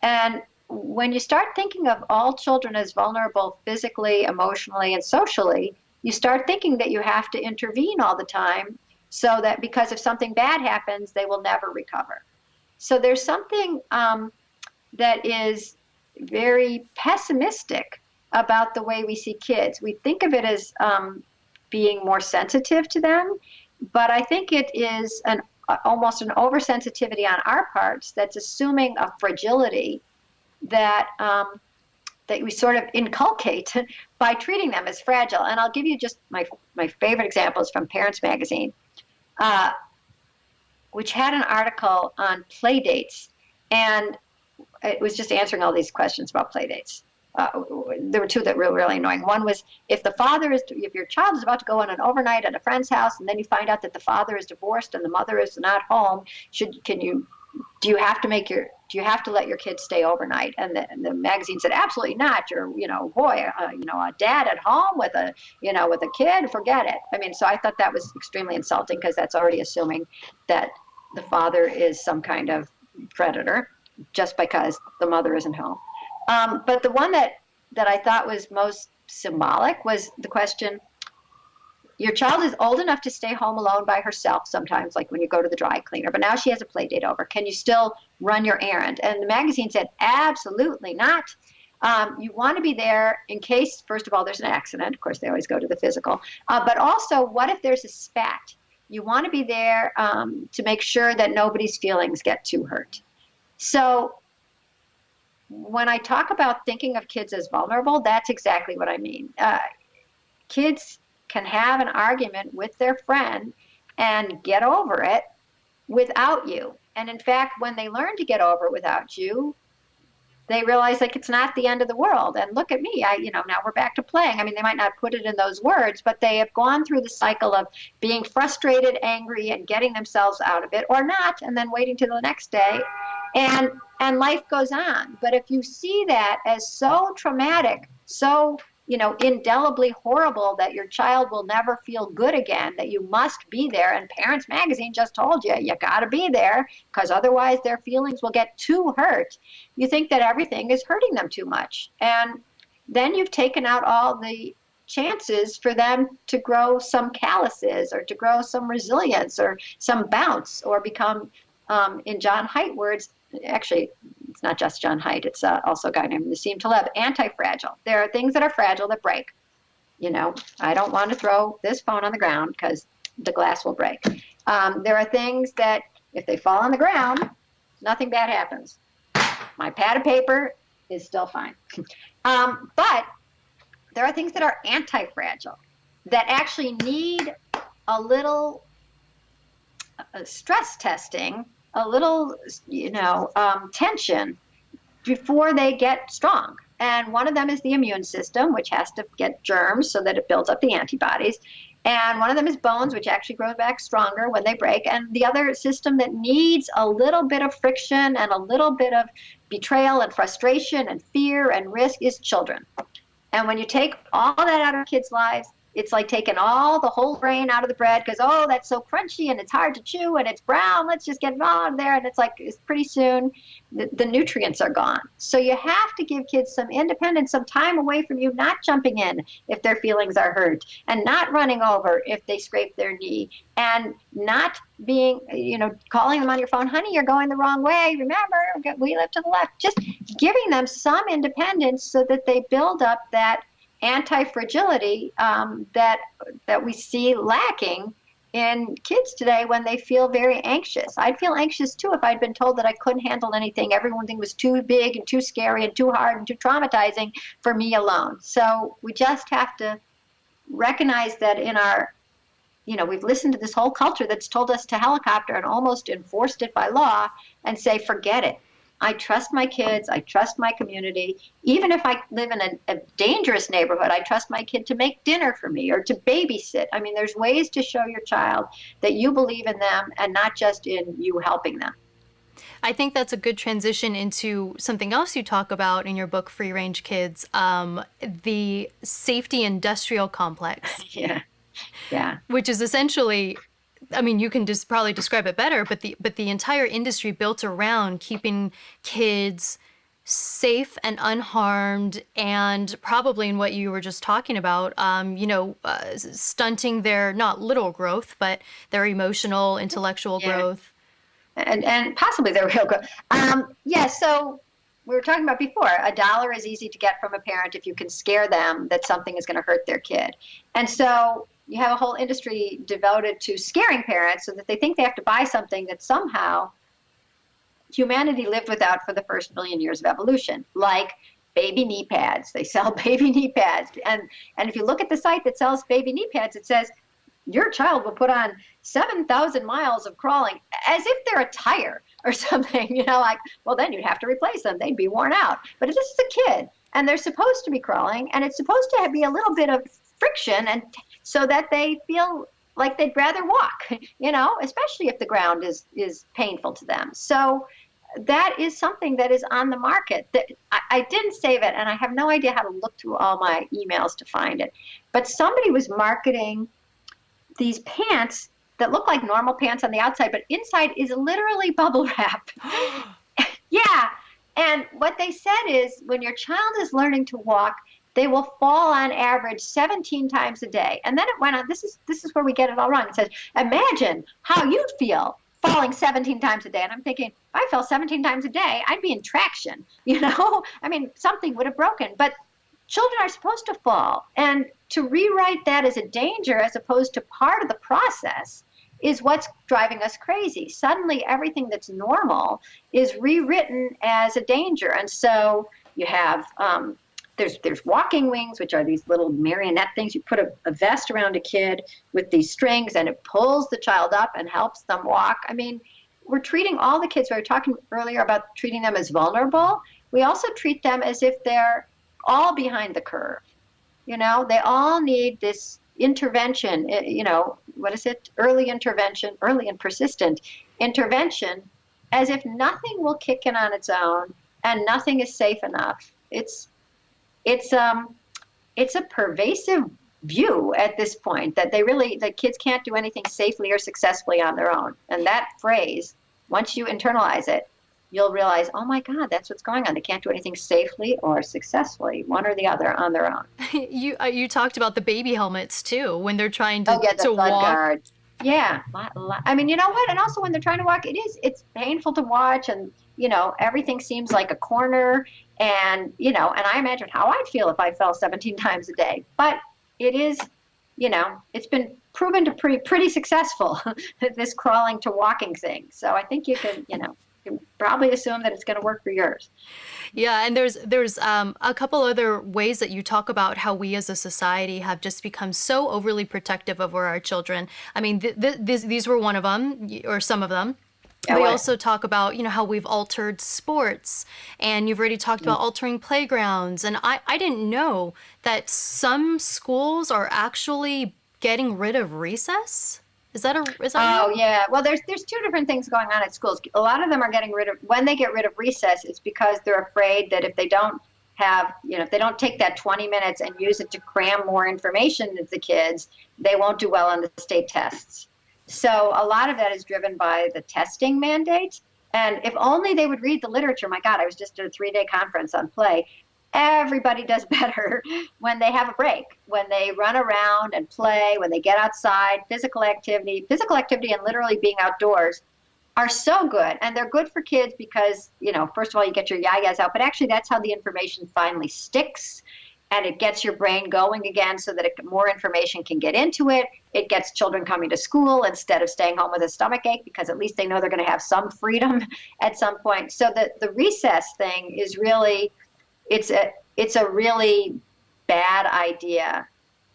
And when you start thinking of all children as vulnerable physically, emotionally, and socially, you start thinking that you have to intervene all the time so that because if something bad happens, they will never recover. So there's something that is very pessimistic about the way we see kids. We think of it as being more sensitive to them, but I think it is almost an oversensitivity on our parts that's assuming a fragility that that we sort of inculcate by treating them as fragile. And I'll give you just my favorite examples from Parents Magazine, which had an article on play dates, and it was just answering all these questions about play dates. There were two that were really annoying. One was if your child is about to go on an overnight at a friend's house, and then you find out that the father is divorced and the mother is not home, do you have to let your kids stay overnight? And the magazine said, absolutely not. You're, a dad at home with a kid, forget it. I mean, so I thought that was extremely insulting, because that's already assuming that the father is some kind of predator just because the mother isn't home. But the one that I thought was most symbolic was the question, your child is old enough to stay home alone by herself sometimes, like when you go to the dry cleaner, but now she has a play date over. Can you still run your errand? And the magazine said, absolutely not. You want to be there in case, first of all, there's an accident. Of course, they always go to the physical. But also, what if there's a spat? You want to be there to make sure that nobody's feelings get too hurt. So when I talk about thinking of kids as vulnerable, that's exactly what I mean. Kids can have an argument with their friend and get over it without you. And in fact, when they learn to get over it without you, they realize like it's not the end of the world. And look at me, now we're back to playing. I mean, they might not put it in those words, but they have gone through the cycle of being frustrated, angry, and getting themselves out of it, or not, and then waiting till the next day. And life goes on. But if you see that as so traumatic, so indelibly horrible that your child will never feel good again, that you must be there. And Parents Magazine just told you got to be there, because otherwise their feelings will get too hurt. You think that everything is hurting them too much. And then you've taken out all the chances for them to grow some calluses, or to grow some resilience, or some bounce, or become, in John Haidt words, actually, it's not just John Haidt, it's also a guy named Nassim Taleb, anti-fragile. There are things that are fragile that break. I don't want to throw this phone on the ground because the glass will break. There are things that if they fall on the ground, nothing bad happens. My pad of paper is still fine. But there are things that are anti-fragile, that actually need a little stress testing, a little, tension before they get strong. And one of them is the immune system, which has to get germs so that it builds up the antibodies. And one of them is bones, which actually grow back stronger when they break. And the other system that needs a little bit of friction and a little bit of betrayal and frustration and fear and risk is children. And when you take all that out of kids' lives, it's like taking all the whole grain out of the bread, because, that's so crunchy and it's hard to chew and it's brown. Let's just get it all out of there. And it's like, it's pretty soon the nutrients are gone. So you have to give kids some independence, some time away from you, not jumping in if their feelings are hurt, and not running over if they scrape their knee, and not being, calling them on your phone, honey, you're going the wrong way. Remember, we live to the left. Just giving them some independence so that they build up that anti-fragility that we see lacking in kids today when they feel very anxious. I'd feel anxious too if I'd been told that I couldn't handle anything. Everything was too big and too scary and too hard and too traumatizing for me alone. So we just have to recognize that in our, we've listened to this whole culture that's told us to helicopter and almost enforced it by law, and say, forget it. I trust my kids. I trust my community. Even if I live in a dangerous neighborhood, I trust my kid to make dinner for me or to babysit. I mean, there's ways to show your child that you believe in them and not just in you helping them. I think that's a good transition into something else you talk about in your book, Free Range Kids, the safety industrial complex. Yeah. Which is essentially, I mean, you can just probably describe it better, but the entire industry built around keeping kids safe and unharmed, and probably in what you were just talking about, stunting their not literal growth, but their emotional, intellectual growth. And possibly their real growth. So we were talking about before, $1 is easy to get from a parent if you can scare them that something is going to hurt their kid. And so you have a whole industry devoted to scaring parents so that they think they have to buy something that somehow humanity lived without for the first million years of evolution, like baby knee pads. They sell baby knee pads. And if you look at the site that sells baby knee pads, it says your child will put on 7,000 miles of crawling, as if they're a tire or something, like, well, then you'd have to replace them. They'd be worn out. But this is a kid, and they're supposed to be crawling, and it's supposed to be a little bit of friction, and so that they feel like they'd rather walk, especially if the ground is painful to them. So that is something that is on the market. That I didn't save it, and I have no idea how to look through all my emails to find it. But somebody was marketing these pants that look like normal pants on the outside, but inside is literally bubble wrap. Yeah. And what they said is when your child is learning to walk, they will fall on average 17 times a day. And then it went on, this is where we get it all wrong. It says, imagine how you'd feel falling 17 times a day. And I'm thinking, if I fell 17 times a day, I'd be in traction, I mean, something would have broken. But children are supposed to fall. And to rewrite that as a danger as opposed to part of the process is what's driving us crazy. Suddenly, everything that's normal is rewritten as a danger. And so you have, there's walking wings, which are these little marionette things. You put a vest around a kid with these strings, and it pulls the child up and helps them walk. I mean, we're treating all the kids, we were talking earlier about treating them as vulnerable. We also treat them as if they're all behind the curve. They all need this intervention, what is it? Early intervention, early and persistent intervention, as if nothing will kick in on its own and nothing is safe enough. It's a pervasive view at this point that the kids can't do anything safely or successfully on their own. And that phrase, once you internalize it, you'll realize, oh my God, that's what's going on. They can't do anything safely or successfully, one or the other, on their own. You talked about the baby helmets too, when they're trying to, the to walk. guard. Yeah. I mean, you know what? And also when they're trying to walk, it's painful to watch, and, everything seems like a corner, and, and I imagine how I'd feel if I fell 17 times a day. But it is, it's been proven to pretty successful, this crawling to walking thing. So I think you can, you can probably assume that it's going to work for yours. Yeah, and there's a couple other ways that you talk about how we as a society have just become so overly protective over our children. I mean, these were one of them, or some of them. Yeah, we also talk about, how we've altered sports, and you've already talked about altering playgrounds. And I didn't know that some schools are actually getting rid of recess. Is that real? Yeah. Well, there's two different things going on at schools. A lot of them are when they get rid of recess, it's because they're afraid that if they don't have, if they don't take that 20 minutes and use it to cram more information into the kids, they won't do well on the state tests. So a lot of that is driven by the testing mandate. And if only they would read the literature. My God, I was just at a 3-day conference on play. Everybody does better when they have a break, when they run around and play, when they get outside. Physical activity and literally being outdoors are so good. And they're good for kids because, first of all, you get your yayas out, but actually that's how the information finally sticks, and it gets your brain going again so that more information can get into it. It gets children coming to school instead of staying home with a stomach ache, because at least they know they're going to have some freedom at some point. So the recess thing is really, it's a really bad idea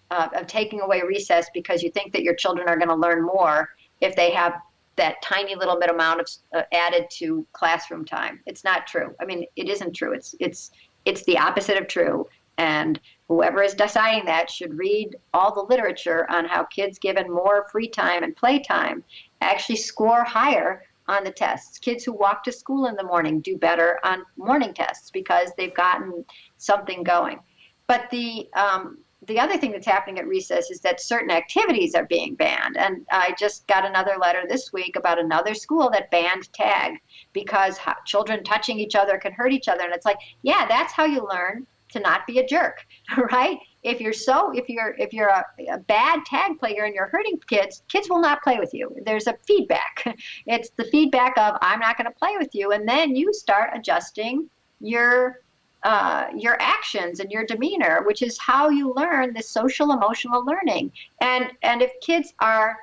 of taking away recess because you think that your children are going to learn more if they have that tiny little bit amount of added to classroom time. It's not true. I mean, it isn't true. It's the opposite of true. And whoever is deciding that should read all the literature on how kids given more free time and play time actually score higher on the tests. Kids who walk to school in the morning do better on morning tests because they've gotten something going. But the other thing that's happening at recess is that certain activities are being banned. And I just got another letter this week about another school that banned tag because children touching each other can hurt each other. And it's like, yeah, that's how you learn to not be a jerk, right? If you're a bad tag player and you're hurting kids will not play with you. There's a feedback. It's the feedback of, I'm not going to play with you. And then you start adjusting your actions and your demeanor, which is how you learn this social emotional learning. And if kids are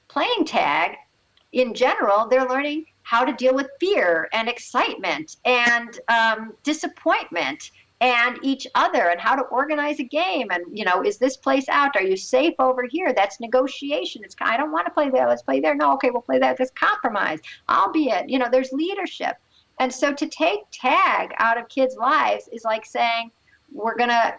playing tag, in general, they're learning how to deal with fear and excitement and disappointment and each other, and how to organize a game, and is this place out, are you safe over here? That's negotiation. It's, I don't want to play there, let's play there. No, okay, we'll play there. There's compromise, albeit there's leadership. And so to take tag out of kids' lives is like saying, we're gonna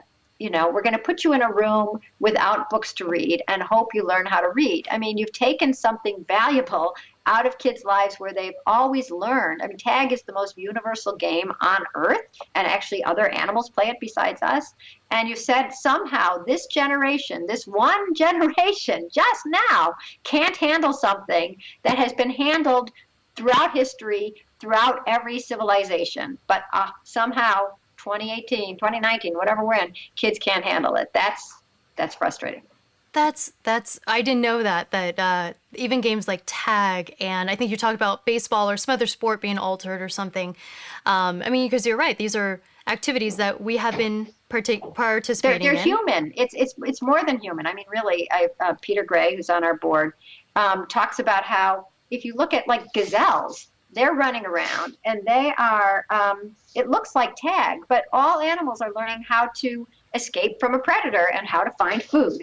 put you in a room without books to read and hope you learn how to read. I mean, you've taken something valuable out of kids' lives where they've always learned. I mean, tag is the most universal game on earth, and actually other animals play it besides us. And you said somehow this generation, this one generation just now, can't handle something that has been handled throughout history, throughout every civilization. But somehow 2018, 2019, whatever we're in, kids can't handle it. That's frustrating. That's I didn't know that even games like tag, and I think you talked about baseball or some other sport being altered or something. I mean, because you're right, these are activities that we have been participating in. They're human. It's more than human. I mean, really, Peter Gray, who's on our board, talks about how if you look at like gazelles, they're running around and they are, it looks like tag, but all animals are learning how to escape from a predator and how to find food,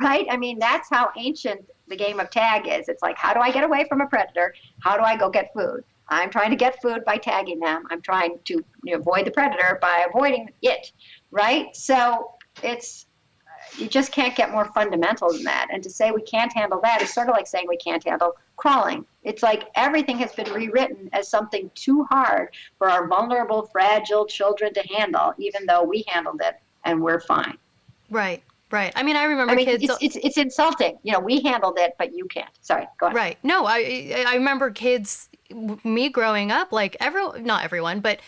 right? I mean, that's how ancient the game of tag is. It's like, how do I get away from a predator? How do I go get food? I'm trying to get food by tagging them. I'm trying to avoid the predator by avoiding it, right? So you just can't get more fundamental than that. And to say we can't handle that is sort of like saying we can't handle crawling. It's like everything has been rewritten as something too hard for our vulnerable, fragile children to handle, even though we handled it and we're fine. Right. I mean, I remember kids. It's insulting. We handled it, but you can't. Sorry, go ahead. Right. No, I remember kids, me growing up, like not everyone, but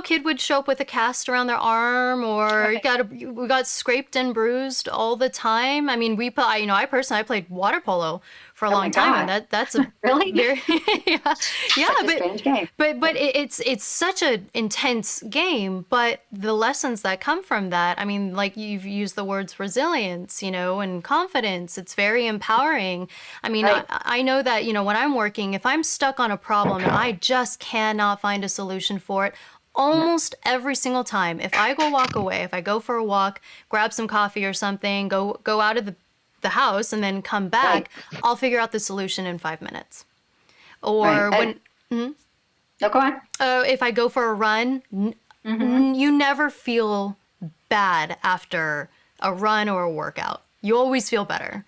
kid would show up with a cast around their arm, or we got scraped and bruised all the time. I mean, I personally played water polo for a long time, and that's a really very yeah, strange game. But it's such an intense game. But the lessons that come from that, I mean, like you've used the words resilience, and confidence. It's very empowering. I mean, right. I know that when I'm working, if I'm stuck on a problem and I just cannot find a solution for it, almost every single time, if I walk away, if I go for a walk, grab some coffee or something, go out of the house and then come back, right, I'll figure out the solution in 5 minutes. Or right. No, go on. If I go for a run, you never feel bad after a run or a workout. You always feel better.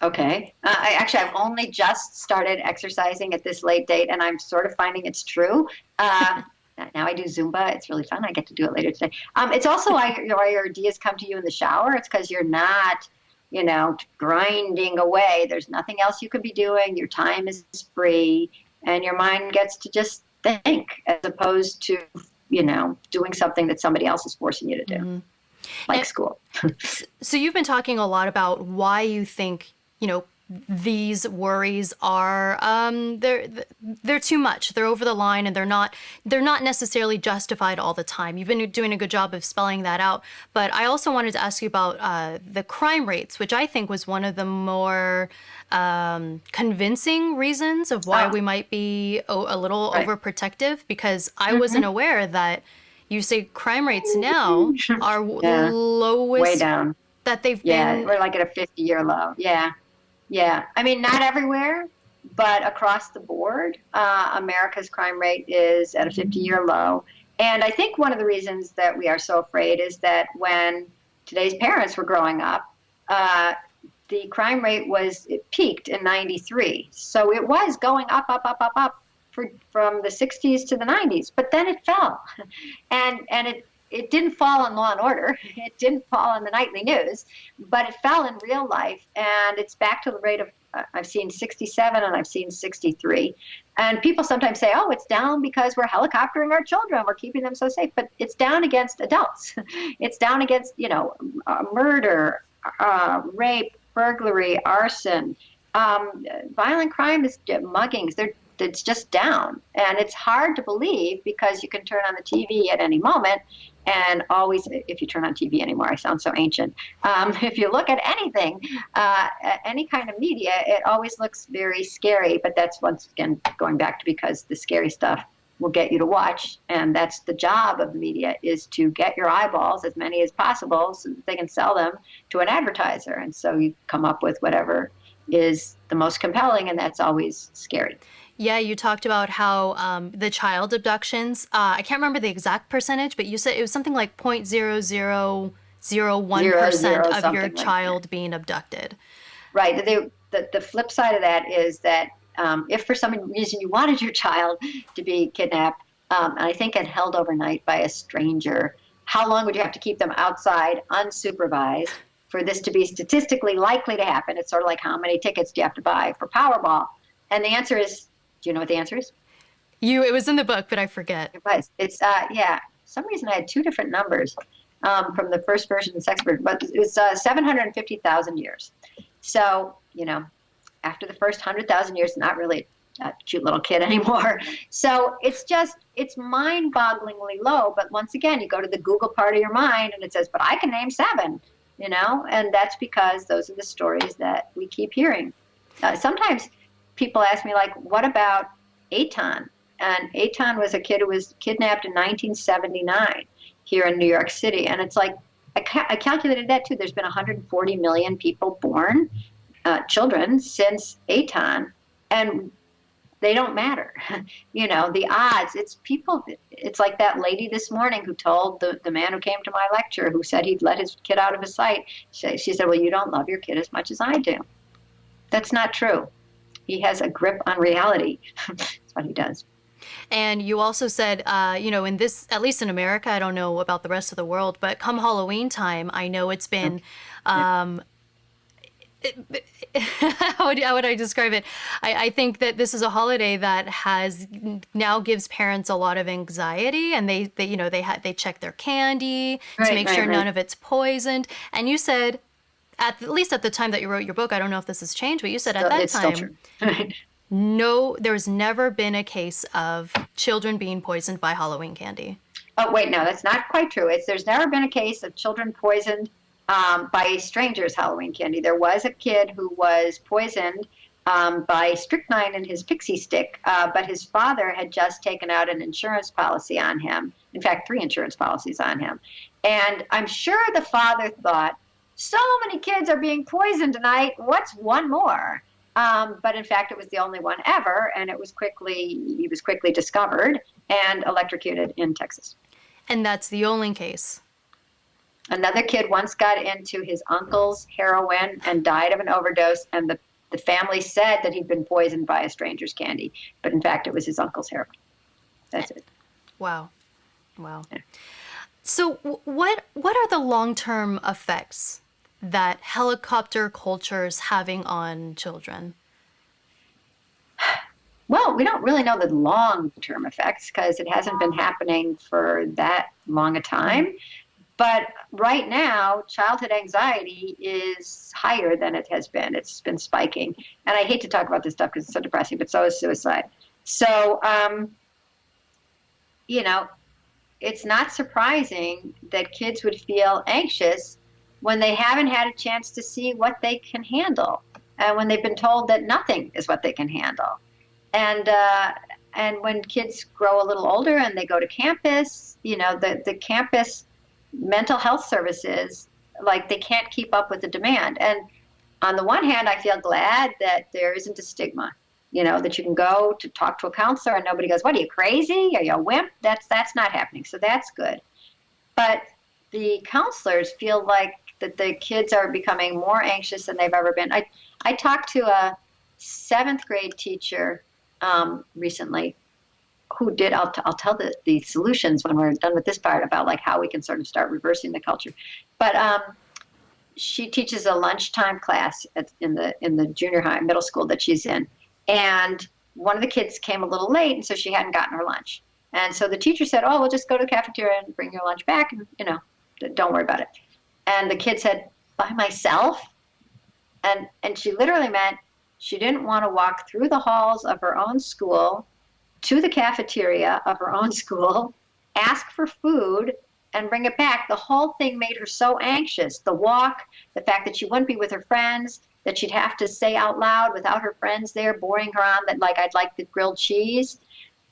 Okay. I've only just started exercising at this late date, and I'm sort of finding it's true. Now I do Zumba. It's really fun. I get to do it later today. It's also why your ideas come to you in the shower. It's because you're not, grinding away. There's nothing else you could be doing. Your time is free, and your mind gets to just think as opposed to, doing something that somebody else is forcing you to do, like school. So you've been talking a lot about why you think, these worries are they're too much. They're over the line, and they're not necessarily justified all the time. You've been doing a good job of spelling that out. But I also wanted to ask you about the crime rates, which I think was one of the more convincing reasons of why we might be a little overprotective, because I wasn't aware that you say crime rates now are lowest way down that they've been. Yeah, we're like at a 50-year low. Yeah. I mean, not everywhere, but across the board, America's crime rate is at a 50-year low. And I think one of the reasons that we are so afraid is that when today's parents were growing up, the crime rate it peaked in 93. So it was going up from the 60s to the 90s, but then it fell. And it didn't fall in Law and Order. It didn't fall in the nightly news, but it fell in real life. And it's back to the rate of, I've seen 67 and I've seen 63. And people sometimes say, oh, it's down because we're helicoptering our children. We're keeping them so safe. But it's down against adults. It's down against, murder, rape, burglary, arson. Violent crime is muggings. it's just down. And it's hard to believe because you can turn on the TV at any moment and always, if you turn on TV anymore, I sound so ancient. If you look at anything, any kind of media, it always looks very scary. But that's once again going back to because the scary stuff will get you to watch. And that's the job of the media, is to get your eyeballs, as many as possible, so that they can sell them to an advertiser. And so you come up with whatever is the most compelling, and that's always scary. Yeah, you talked about how the child abductions, I can't remember the exact percentage, but you said it was something like 0.0001% of your child being abducted. Right. The flip side of that is that if for some reason you wanted your child to be kidnapped, and I think and held overnight by a stranger, how long would you have to keep them outside unsupervised for this to be statistically likely to happen? It's sort of like, how many tickets do you have to buy for Powerball? And the answer is, do you know what the answer is? It was in the book, but I forget. It was. It's, for some reason I had two different numbers from the first version and the second version, but it's 750,000 years. So, after the first 100,000 years, not really a cute little kid anymore. So it's mind-bogglingly low. But once again, you go to the Google part of your mind and it says, but I can name 7, and that's because those are the stories that we keep hearing. Sometimes people ask me, like, what about Eitan? And Eitan was a kid who was kidnapped in 1979 here in New York City. And it's like, I calculated that too. There's been 140 million people born, children, since Eitan, and they don't matter. The odds, it's like that lady this morning who told the man who came to my lecture, who said he'd let his kid out of his sight. She said, well, you don't love your kid as much as I do. That's not true. He has a grip on reality. That's what he does. And you also said, in this, at least in America, I don't know about the rest of the world, but come Halloween time, I know it's been, how would I describe it? I think that this is a holiday that now gives parents a lot of anxiety, and they check their candy to make sure none of it's poisoned. And you said, at least at the time that you wrote your book, I don't know if this has changed, but you said at that time, no, there's never been a case of children being poisoned by Halloween candy. Oh, wait, no, that's not quite true. There's never been a case of children poisoned by strangers' Halloween candy. There was a kid who was poisoned by strychnine in his pixie stick, but his father had just taken out an insurance policy on him. In fact, 3 insurance policies on him. And I'm sure the father thought, so many kids are being poisoned tonight, what's one more? But in fact, it was the only one ever, and he was quickly discovered and electrocuted in Texas. And that's the only case. Another kid once got into his uncle's heroin and died of an overdose, and the family said that he'd been poisoned by a stranger's candy, but in fact, it was his uncle's heroin. That's it. Wow. Yeah. So what are the long-term effects that helicopter culture is having on children? Well, we don't really know the long-term effects because it hasn't been happening for that long a time. But right now, childhood anxiety is higher than it has been. It's been spiking. And I hate to talk about this stuff because it's so depressing, but so is suicide. So, it's not surprising that kids would feel anxious when they haven't had a chance to see what they can handle, and when they've been told that nothing is what they can handle. And when kids grow a little older and they go to campus, the campus mental health services, like, they can't keep up with the demand. And on the one hand, I feel glad that there isn't a stigma, that you can go to talk to a counselor and nobody goes, what, are you crazy? Are you a wimp? That's not happening. So that's good. But the counselors feel like that the kids are becoming more anxious than they've ever been. I talked to a 7th grade teacher recently who did, I'll tell the solutions when we're done with this part about like how we can sort of start reversing the culture. But she teaches a lunchtime class in the junior high, middle school that she's in. And one of the kids came a little late, and so she hadn't gotten her lunch. And so the teacher said, oh, we'll just go to the cafeteria and bring your lunch back, and, don't worry about it. And the kid said, by myself? And she literally meant She didn't want to walk through the halls of her own school to the cafeteria of her own school, ask for food, and bring it back. The whole thing made her so anxious. The walk, the fact that she wouldn't be with her friends, that she'd have to say out loud without her friends there boring her on that, like, I'd like the grilled cheese.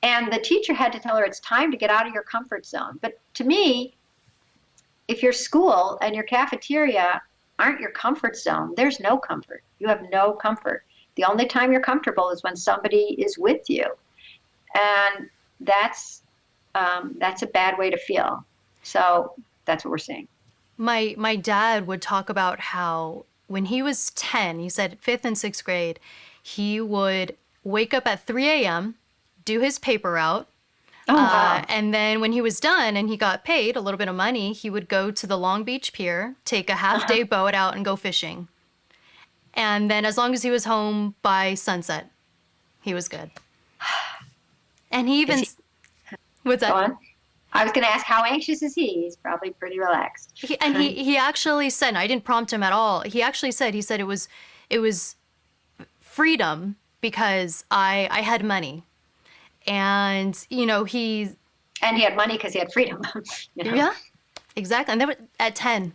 And the teacher had to tell her it's time to get out of your comfort zone. But to me, if your school and your cafeteria aren't your comfort zone, there's no comfort. You have no comfort. The only time you're comfortable is when somebody is with you. And that's a bad way to feel. So that's what we're seeing. My dad would talk about how when he was 10, he said 5th and 6th grade, he would wake up at 3 a.m., do his paper route. Oh, wow. And then when he was done and he got paid a little bit of money, he would go to the Long Beach Pier, take a half-day boat out and go fishing. And then as long as he was home by sunset, he was good. And he even... What's that? Go on. I was going to ask, how anxious is he? He's probably pretty relaxed. He actually said, and I didn't prompt him at all. He actually said, it was freedom because I had money. And, he had money because he had freedom. Yeah, exactly. And they were at 10.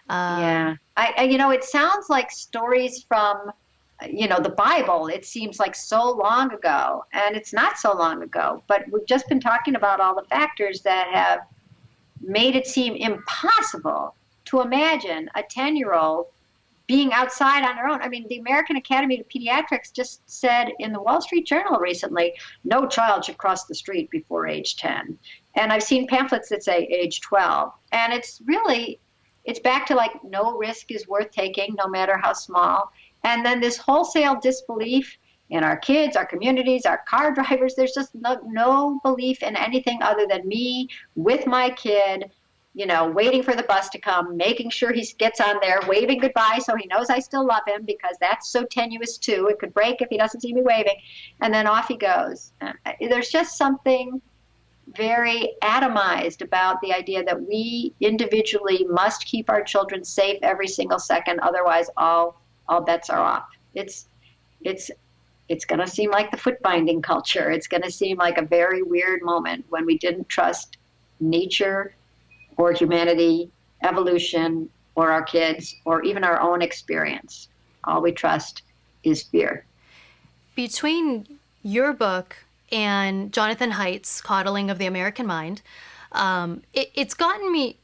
Yeah. It sounds like stories from, the Bible. It seems like so long ago, and it's not so long ago, but we've just been talking about all the factors that have made it seem impossible to imagine a 10-year-old being outside on their own. I mean, the American Academy of Pediatrics just said in the Wall Street Journal recently, no child should cross the street before age 10. And I've seen pamphlets that say age 12. And it's back to like no risk is worth taking, no matter how small. And then this wholesale disbelief in our kids, our communities, our car drivers. There's just no belief in anything other than me with my kid, waiting for the bus to come, making sure he gets on there, waving goodbye so he knows I still love him, because that's so tenuous too. It could break if he doesn't see me waving. And then off he goes. There's just something very atomized about the idea that we individually must keep our children safe every single second. Otherwise, all bets are off. It's going to seem like the foot binding culture. It's going to seem like a very weird moment when we didn't trust nature or humanity, evolution, or our kids, or even our own experience. All we trust is fear. Between your book and Jonathan Haidt's Coddling of the American Mind, it's gotten me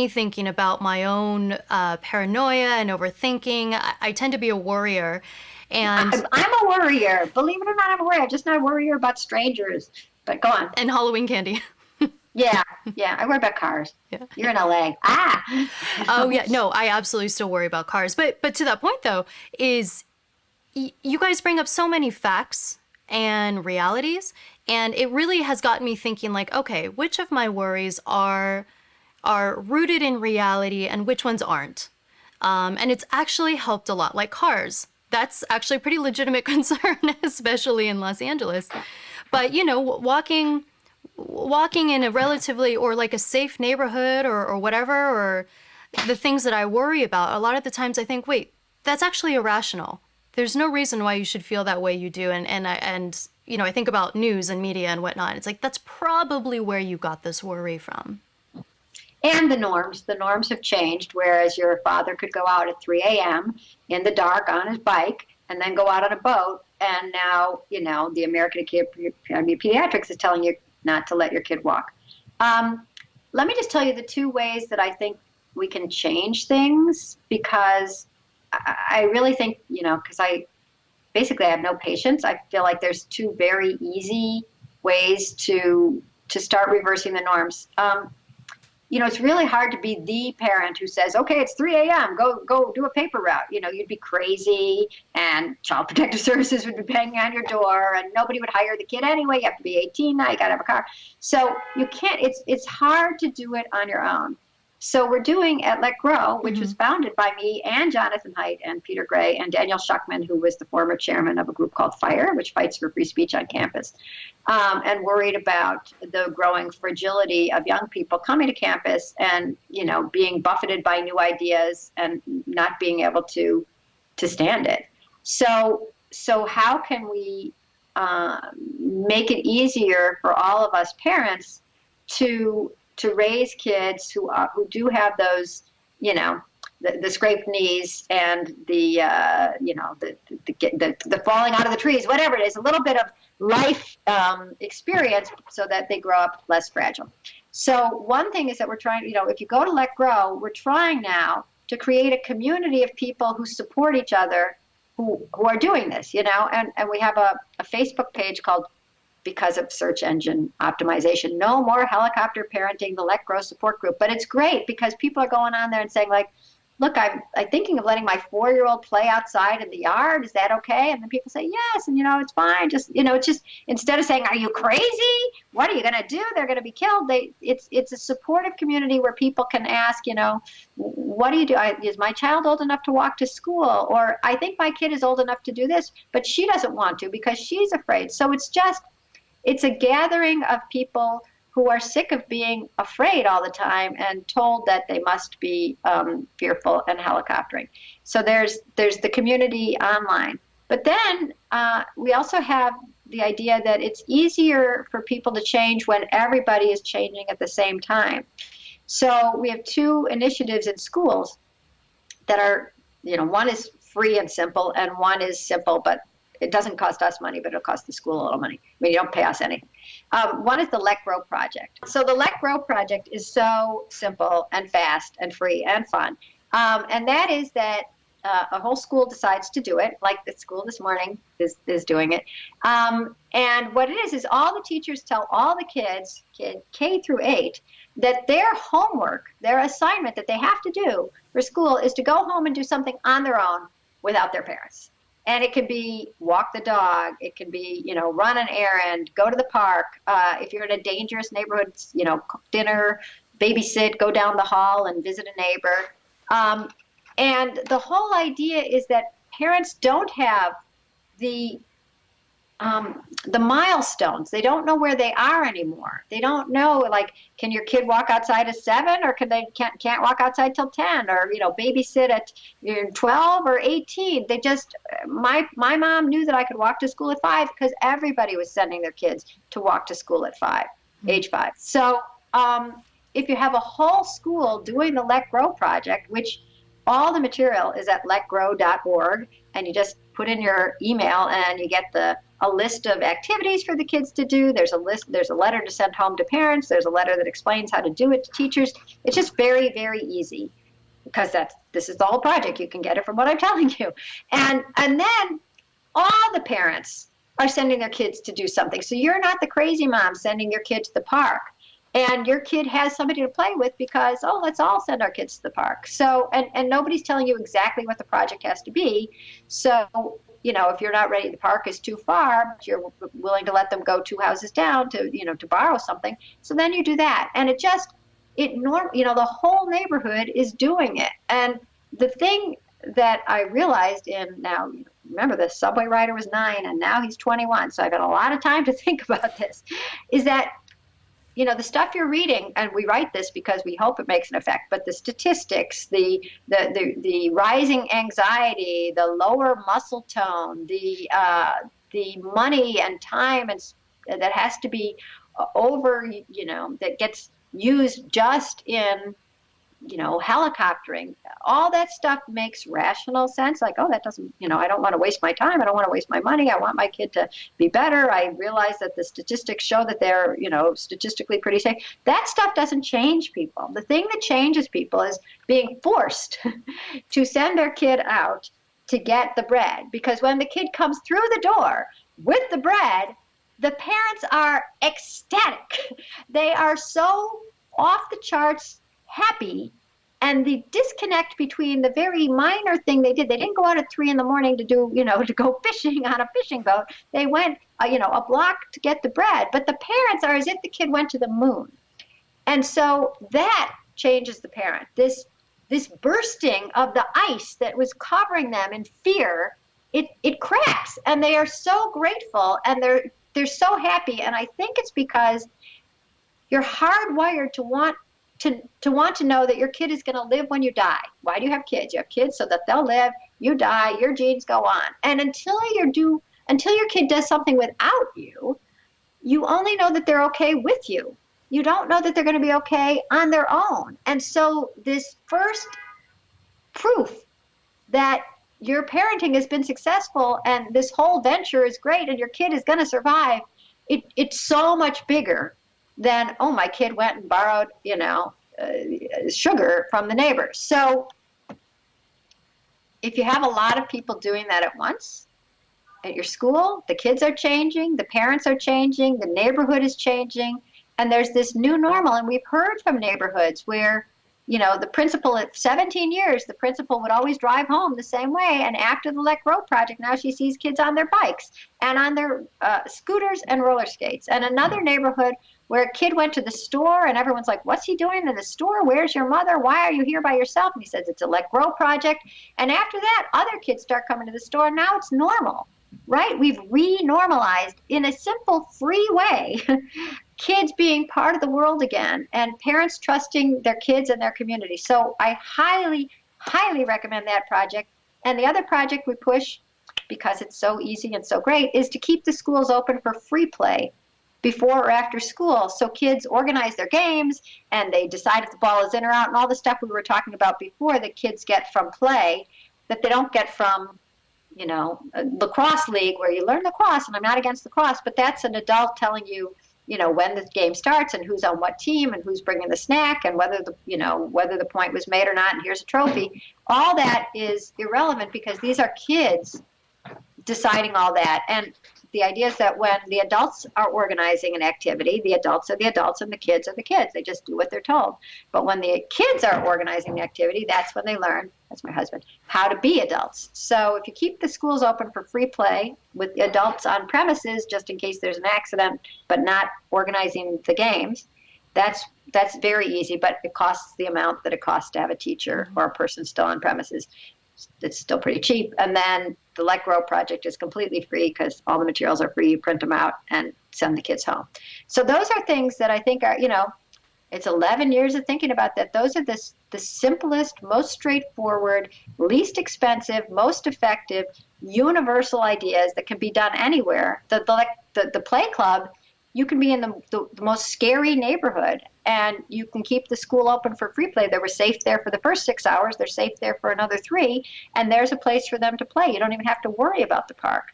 thinking about my own paranoia and overthinking. I tend to be a worrier. And I'm a worrier. Believe it or not, I'm a worrier. I'm just not a worrier about strangers. But go on. And Halloween candy. Yeah. I worry about cars. Yeah. You're in LA. Oh yeah. No, I absolutely still worry about cars. But to that point though, is you guys bring up so many facts and realities, and it really has gotten me thinking like, okay, which of my worries are rooted in reality and which ones aren't? And it's actually helped a lot. Like cars. That's actually a pretty legitimate concern, especially in Los Angeles. But walking in a relatively, or like a safe neighborhood or whatever, or the things that I worry about, a lot of the times I think, wait, that's actually irrational. There's no reason why you should feel that way you do. And I think about news and media and whatnot. It's like, that's probably where you got this worry from. And the norms have changed, whereas your father could go out at 3 a.m. in the dark on his bike and then go out on a boat. And now, the American Academy of Pediatrics is telling you not to let your kid walk. Let me just tell you the two ways that I think we can change things, because I really think, because I have no patience. I feel like there's two very easy ways to start reversing the norms. It's really hard to be the parent who says, okay, it's 3 a.m., go do a paper route. You'd be crazy, and Child Protective Services would be banging on your door, and nobody would hire the kid anyway. You have to be 18 now, you got to have a car. So you can't, it's hard to do it on your own. So we're doing at Let Grow, which was founded by me and Jonathan Haidt and Peter Gray and Daniel Schuckman, who was the former chairman of a group called FIRE, which fights for free speech on campus, and worried about the growing fragility of young people coming to campus and, being buffeted by new ideas and not being able to to stand it. So how can we make it easier for all of us parents to raise kids who do have those, the scraped knees and the falling out of the trees, whatever it is, a little bit of life experience, so that they grow up less fragile. So one thing is that we're trying, if you go to Let Grow, we're trying now to create a community of people who support each other, who are doing this, and we have a Facebook page called, because of search engine optimization, No More Helicopter Parenting, the Let Grow support group. But it's great because people are going on there and saying, like, look, I'm thinking of letting my 4-year-old play outside in the yard. Is that okay? And then people say, yes. And, it's fine. Just, it's just, instead of saying, are you crazy? What are you going to do? They're going to be killed. It's a supportive community where people can ask, what do you do? Is my child old enough to walk to school? Or I think my kid is old enough to do this, but she doesn't want to because she's afraid. So it's a gathering of people who are sick of being afraid all the time and told that they must be fearful and helicoptering. So there's the community online. But then we also have the idea that it's easier for people to change when everybody is changing at the same time. So we have 2 initiatives in schools that are, one is free and simple, and one is simple, but it doesn't cost us money, but it'll cost the school a little money. I mean, you don't pay us anything. One is the Let Grow Project. So the Let Grow Project is so simple and fast and free and fun. And that is that a whole school decides to do it, like the school this morning is doing it. And what it is all the teachers tell all the kids, K through 8, that their homework, their assignment that they have to do for school is to go home and do something on their own without their parents. And it can be walk the dog. It can be, run an errand, go to the park. If you're in a dangerous neighborhood, cook dinner, babysit, go down the hall and visit a neighbor. And the whole idea is that parents don't have the milestones. They don't know where they are anymore. They don't know, like, can your kid walk outside at 7, or can't walk outside till 10, or babysit at 12 or 18. They just, my mom knew that I could walk to school at 5 because everybody was sending their kids to walk to school at 5, age 5. So if you have a whole school doing the Let Grow project, which all the material is at letgrow.org, and you just put in your email and you get a list of activities for the kids to do. There's a letter to send home to parents. There's a letter that explains how to do it to teachers. It's just very, very easy because this is the whole project. You can get it from what I'm telling you. And then all the parents are sending their kids to do something. So you're not the crazy mom sending your kid to the park. And your kid has somebody to play with because, let's all send our kids to the park. So, and nobody's telling you exactly what the project has to be. So, if you're not ready, the park is too far, but you're willing to let them go 2 houses down to borrow something. So then you do that. And the whole neighborhood is doing it. And the thing that I realized now, remember the subway rider was 9 and now he's 21. So I've got a lot of time to think about this, is that the stuff you're reading, and we write this because we hope it makes an effect, but the statistics, the rising anxiety, the lower muscle tone, the money and time that has to be that gets used just in helicoptering, all that stuff makes rational sense. Like, that doesn't, I don't want to waste my time. I don't want to waste my money. I want my kid to be better. I realize that the statistics show that they're, statistically pretty safe. That stuff doesn't change people. The thing that changes people is being forced to send their kid out to get the bread. Because when the kid comes through the door with the bread, the parents are ecstatic. They are so off the charts happy, and the disconnect between the very minor thing they didn't go out at 3 a.m. to do, to go fishing on a fishing boat. They went, a block to get the bread, but the parents are as if the kid went to the moon. And so that changes the parent. This bursting of the ice that was covering them in fear, it cracks, and they are so grateful, and they're so happy. And I think it's because you're hardwired to want to know that your kid is going to live when you die. Why do you have kids? You have kids so that they'll live you die, your genes go on. And until your kid does something without you, you only know that they're okay with you. You don't know that they're going to be okay on their own. And so this first proof that your parenting has been successful and this whole venture is great and your kid is going to survive, it's so much bigger than, oh, my kid went and borrowed, sugar from the neighbors. So if you have a lot of people doing that at once at your school, the kids are changing, the parents are changing, the neighborhood is changing, and there's this new normal. And we've heard from neighborhoods where, the principal at 17 years, the principal would always drive home the same way. And after the Let Grow project, now she sees kids on their bikes and on their scooters and roller skates. And another neighborhood where a kid went to the store and everyone's like, what's he doing in the store? Where's your mother? Why are you here by yourself? And he says, it's a Let Grow project. And after that, other kids start coming to the store. And now it's normal, right? We've re-normalized in a simple, free way kids being part of the world again and parents trusting their kids and their community. So I highly, highly recommend that project. And the other project we push, because it's so easy and so great, is to keep the schools open for free play before or after school. So kids organize their games and they decide if the ball is in or out and all the stuff we were talking about before that kids get from play that they don't get from, a lacrosse league where you learn lacrosse. And I'm not against lacrosse, but that's an adult telling you, when the game starts and who's on what team and who's bringing the snack and whether the point was made or not and here's a trophy. All that is irrelevant because these are kids deciding all that. And the idea is that when the adults are organizing an activity, the adults are the adults and the kids are the kids. They just do what they're told. But when the kids are organizing the activity, that's when they learn, that's my husband, how to be adults. So if you keep the schools open for free play with the adults on premises, just in case there's an accident, but not organizing the games, that's very easy, but it costs the amount that it costs to have a teacher or a person still on premises. It's still pretty cheap. And then the Let Grow project is completely free because all the materials are free. You print them out and send the kids home. So those are things that I think are, it's 11 years of thinking about that. Those are the simplest, most straightforward, least expensive, most effective, universal ideas that can be done anywhere. The play club, you can be in the most scary neighborhood and you can keep the school open for free play. They were safe there for the first 6 hours. They're safe there for another 3. And there's a place for them to play. You don't even have to worry about the park.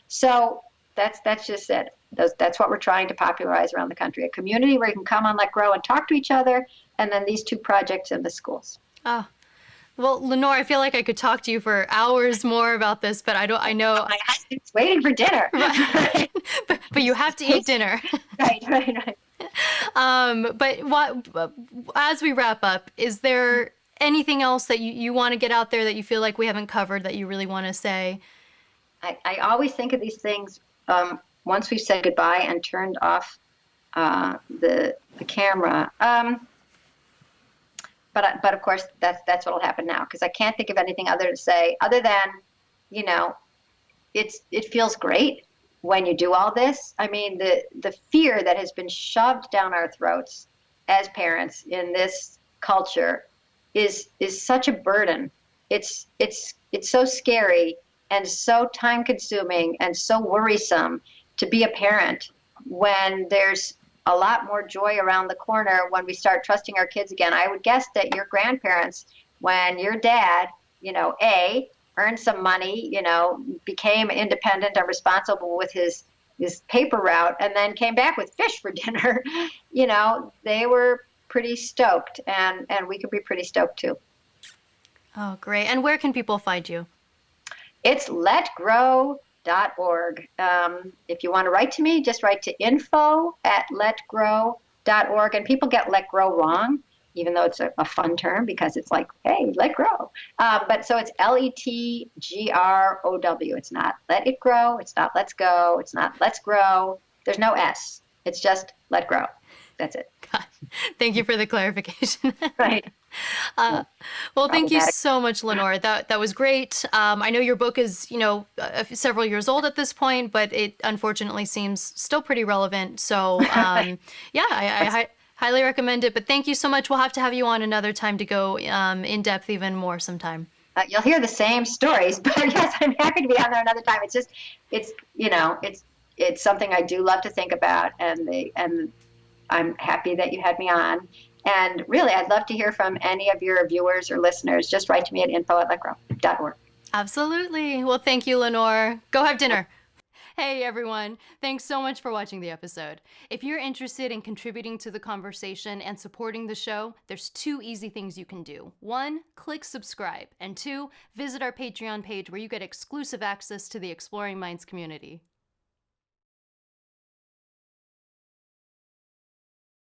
So that's just it. That's what we're trying to popularize around the country. A community where you can come on Let Grow and talk to each other. And then these 2 projects in the schools. Oh, well, Lenore, I feel like I could talk to you for hours more about this, but I know. My husband's waiting for dinner. Right. but you have to eat dinner. Right. But as we wrap up, is there anything else that you want to get out there that you feel like we haven't covered that you really want to say? I always think of these things once we've said goodbye and turned off the camera. But of course, that's what will happen now because I can't think of anything other to say other than, it feels great when you do all this. I mean, the fear that has been shoved down our throats as parents in this culture is such a burden. It's so scary and so time consuming and so worrisome to be a parent when there's a lot more joy around the corner when we start trusting our kids again. I would guess that your grandparents, when your dad, earned some money, became independent and responsible with his paper route and then came back with fish for dinner, they were pretty stoked and we could be pretty stoked too. Oh, great. And where can people find you? It's letgrow.org. If you want to write to me, just write to info@letgrow.org. And people get Let Grow wrong, even though it's a fun term because it's like, hey, let grow. But so it's LETGROW. It's not let it grow. It's not let's go. It's not let's grow. There's no S. It's just let grow. That's it. God. Thank you for the clarification. Right. Well, thank you so much, Lenore. That was great. I know your book is, several years old at this point, but it unfortunately seems still pretty relevant. So, I highly recommend it. But thank you so much. We'll have to have you on another time to go in depth even more sometime. You'll hear the same stories, but yes, I'm happy to be on there another time. It's just, it's something I do love to think about, and I'm happy that you had me on. And really, I'd love to hear from any of your viewers or listeners. Just write to me at info@lecro.org. Absolutely. Well, thank you, Lenore. Go have dinner. Hey everyone, thanks so much for watching the episode. If you're interested in contributing to the conversation and supporting the show, there's 2 easy things you can do. 1, click subscribe, and 2, visit our Patreon page where you get exclusive access to the Exploring Minds community.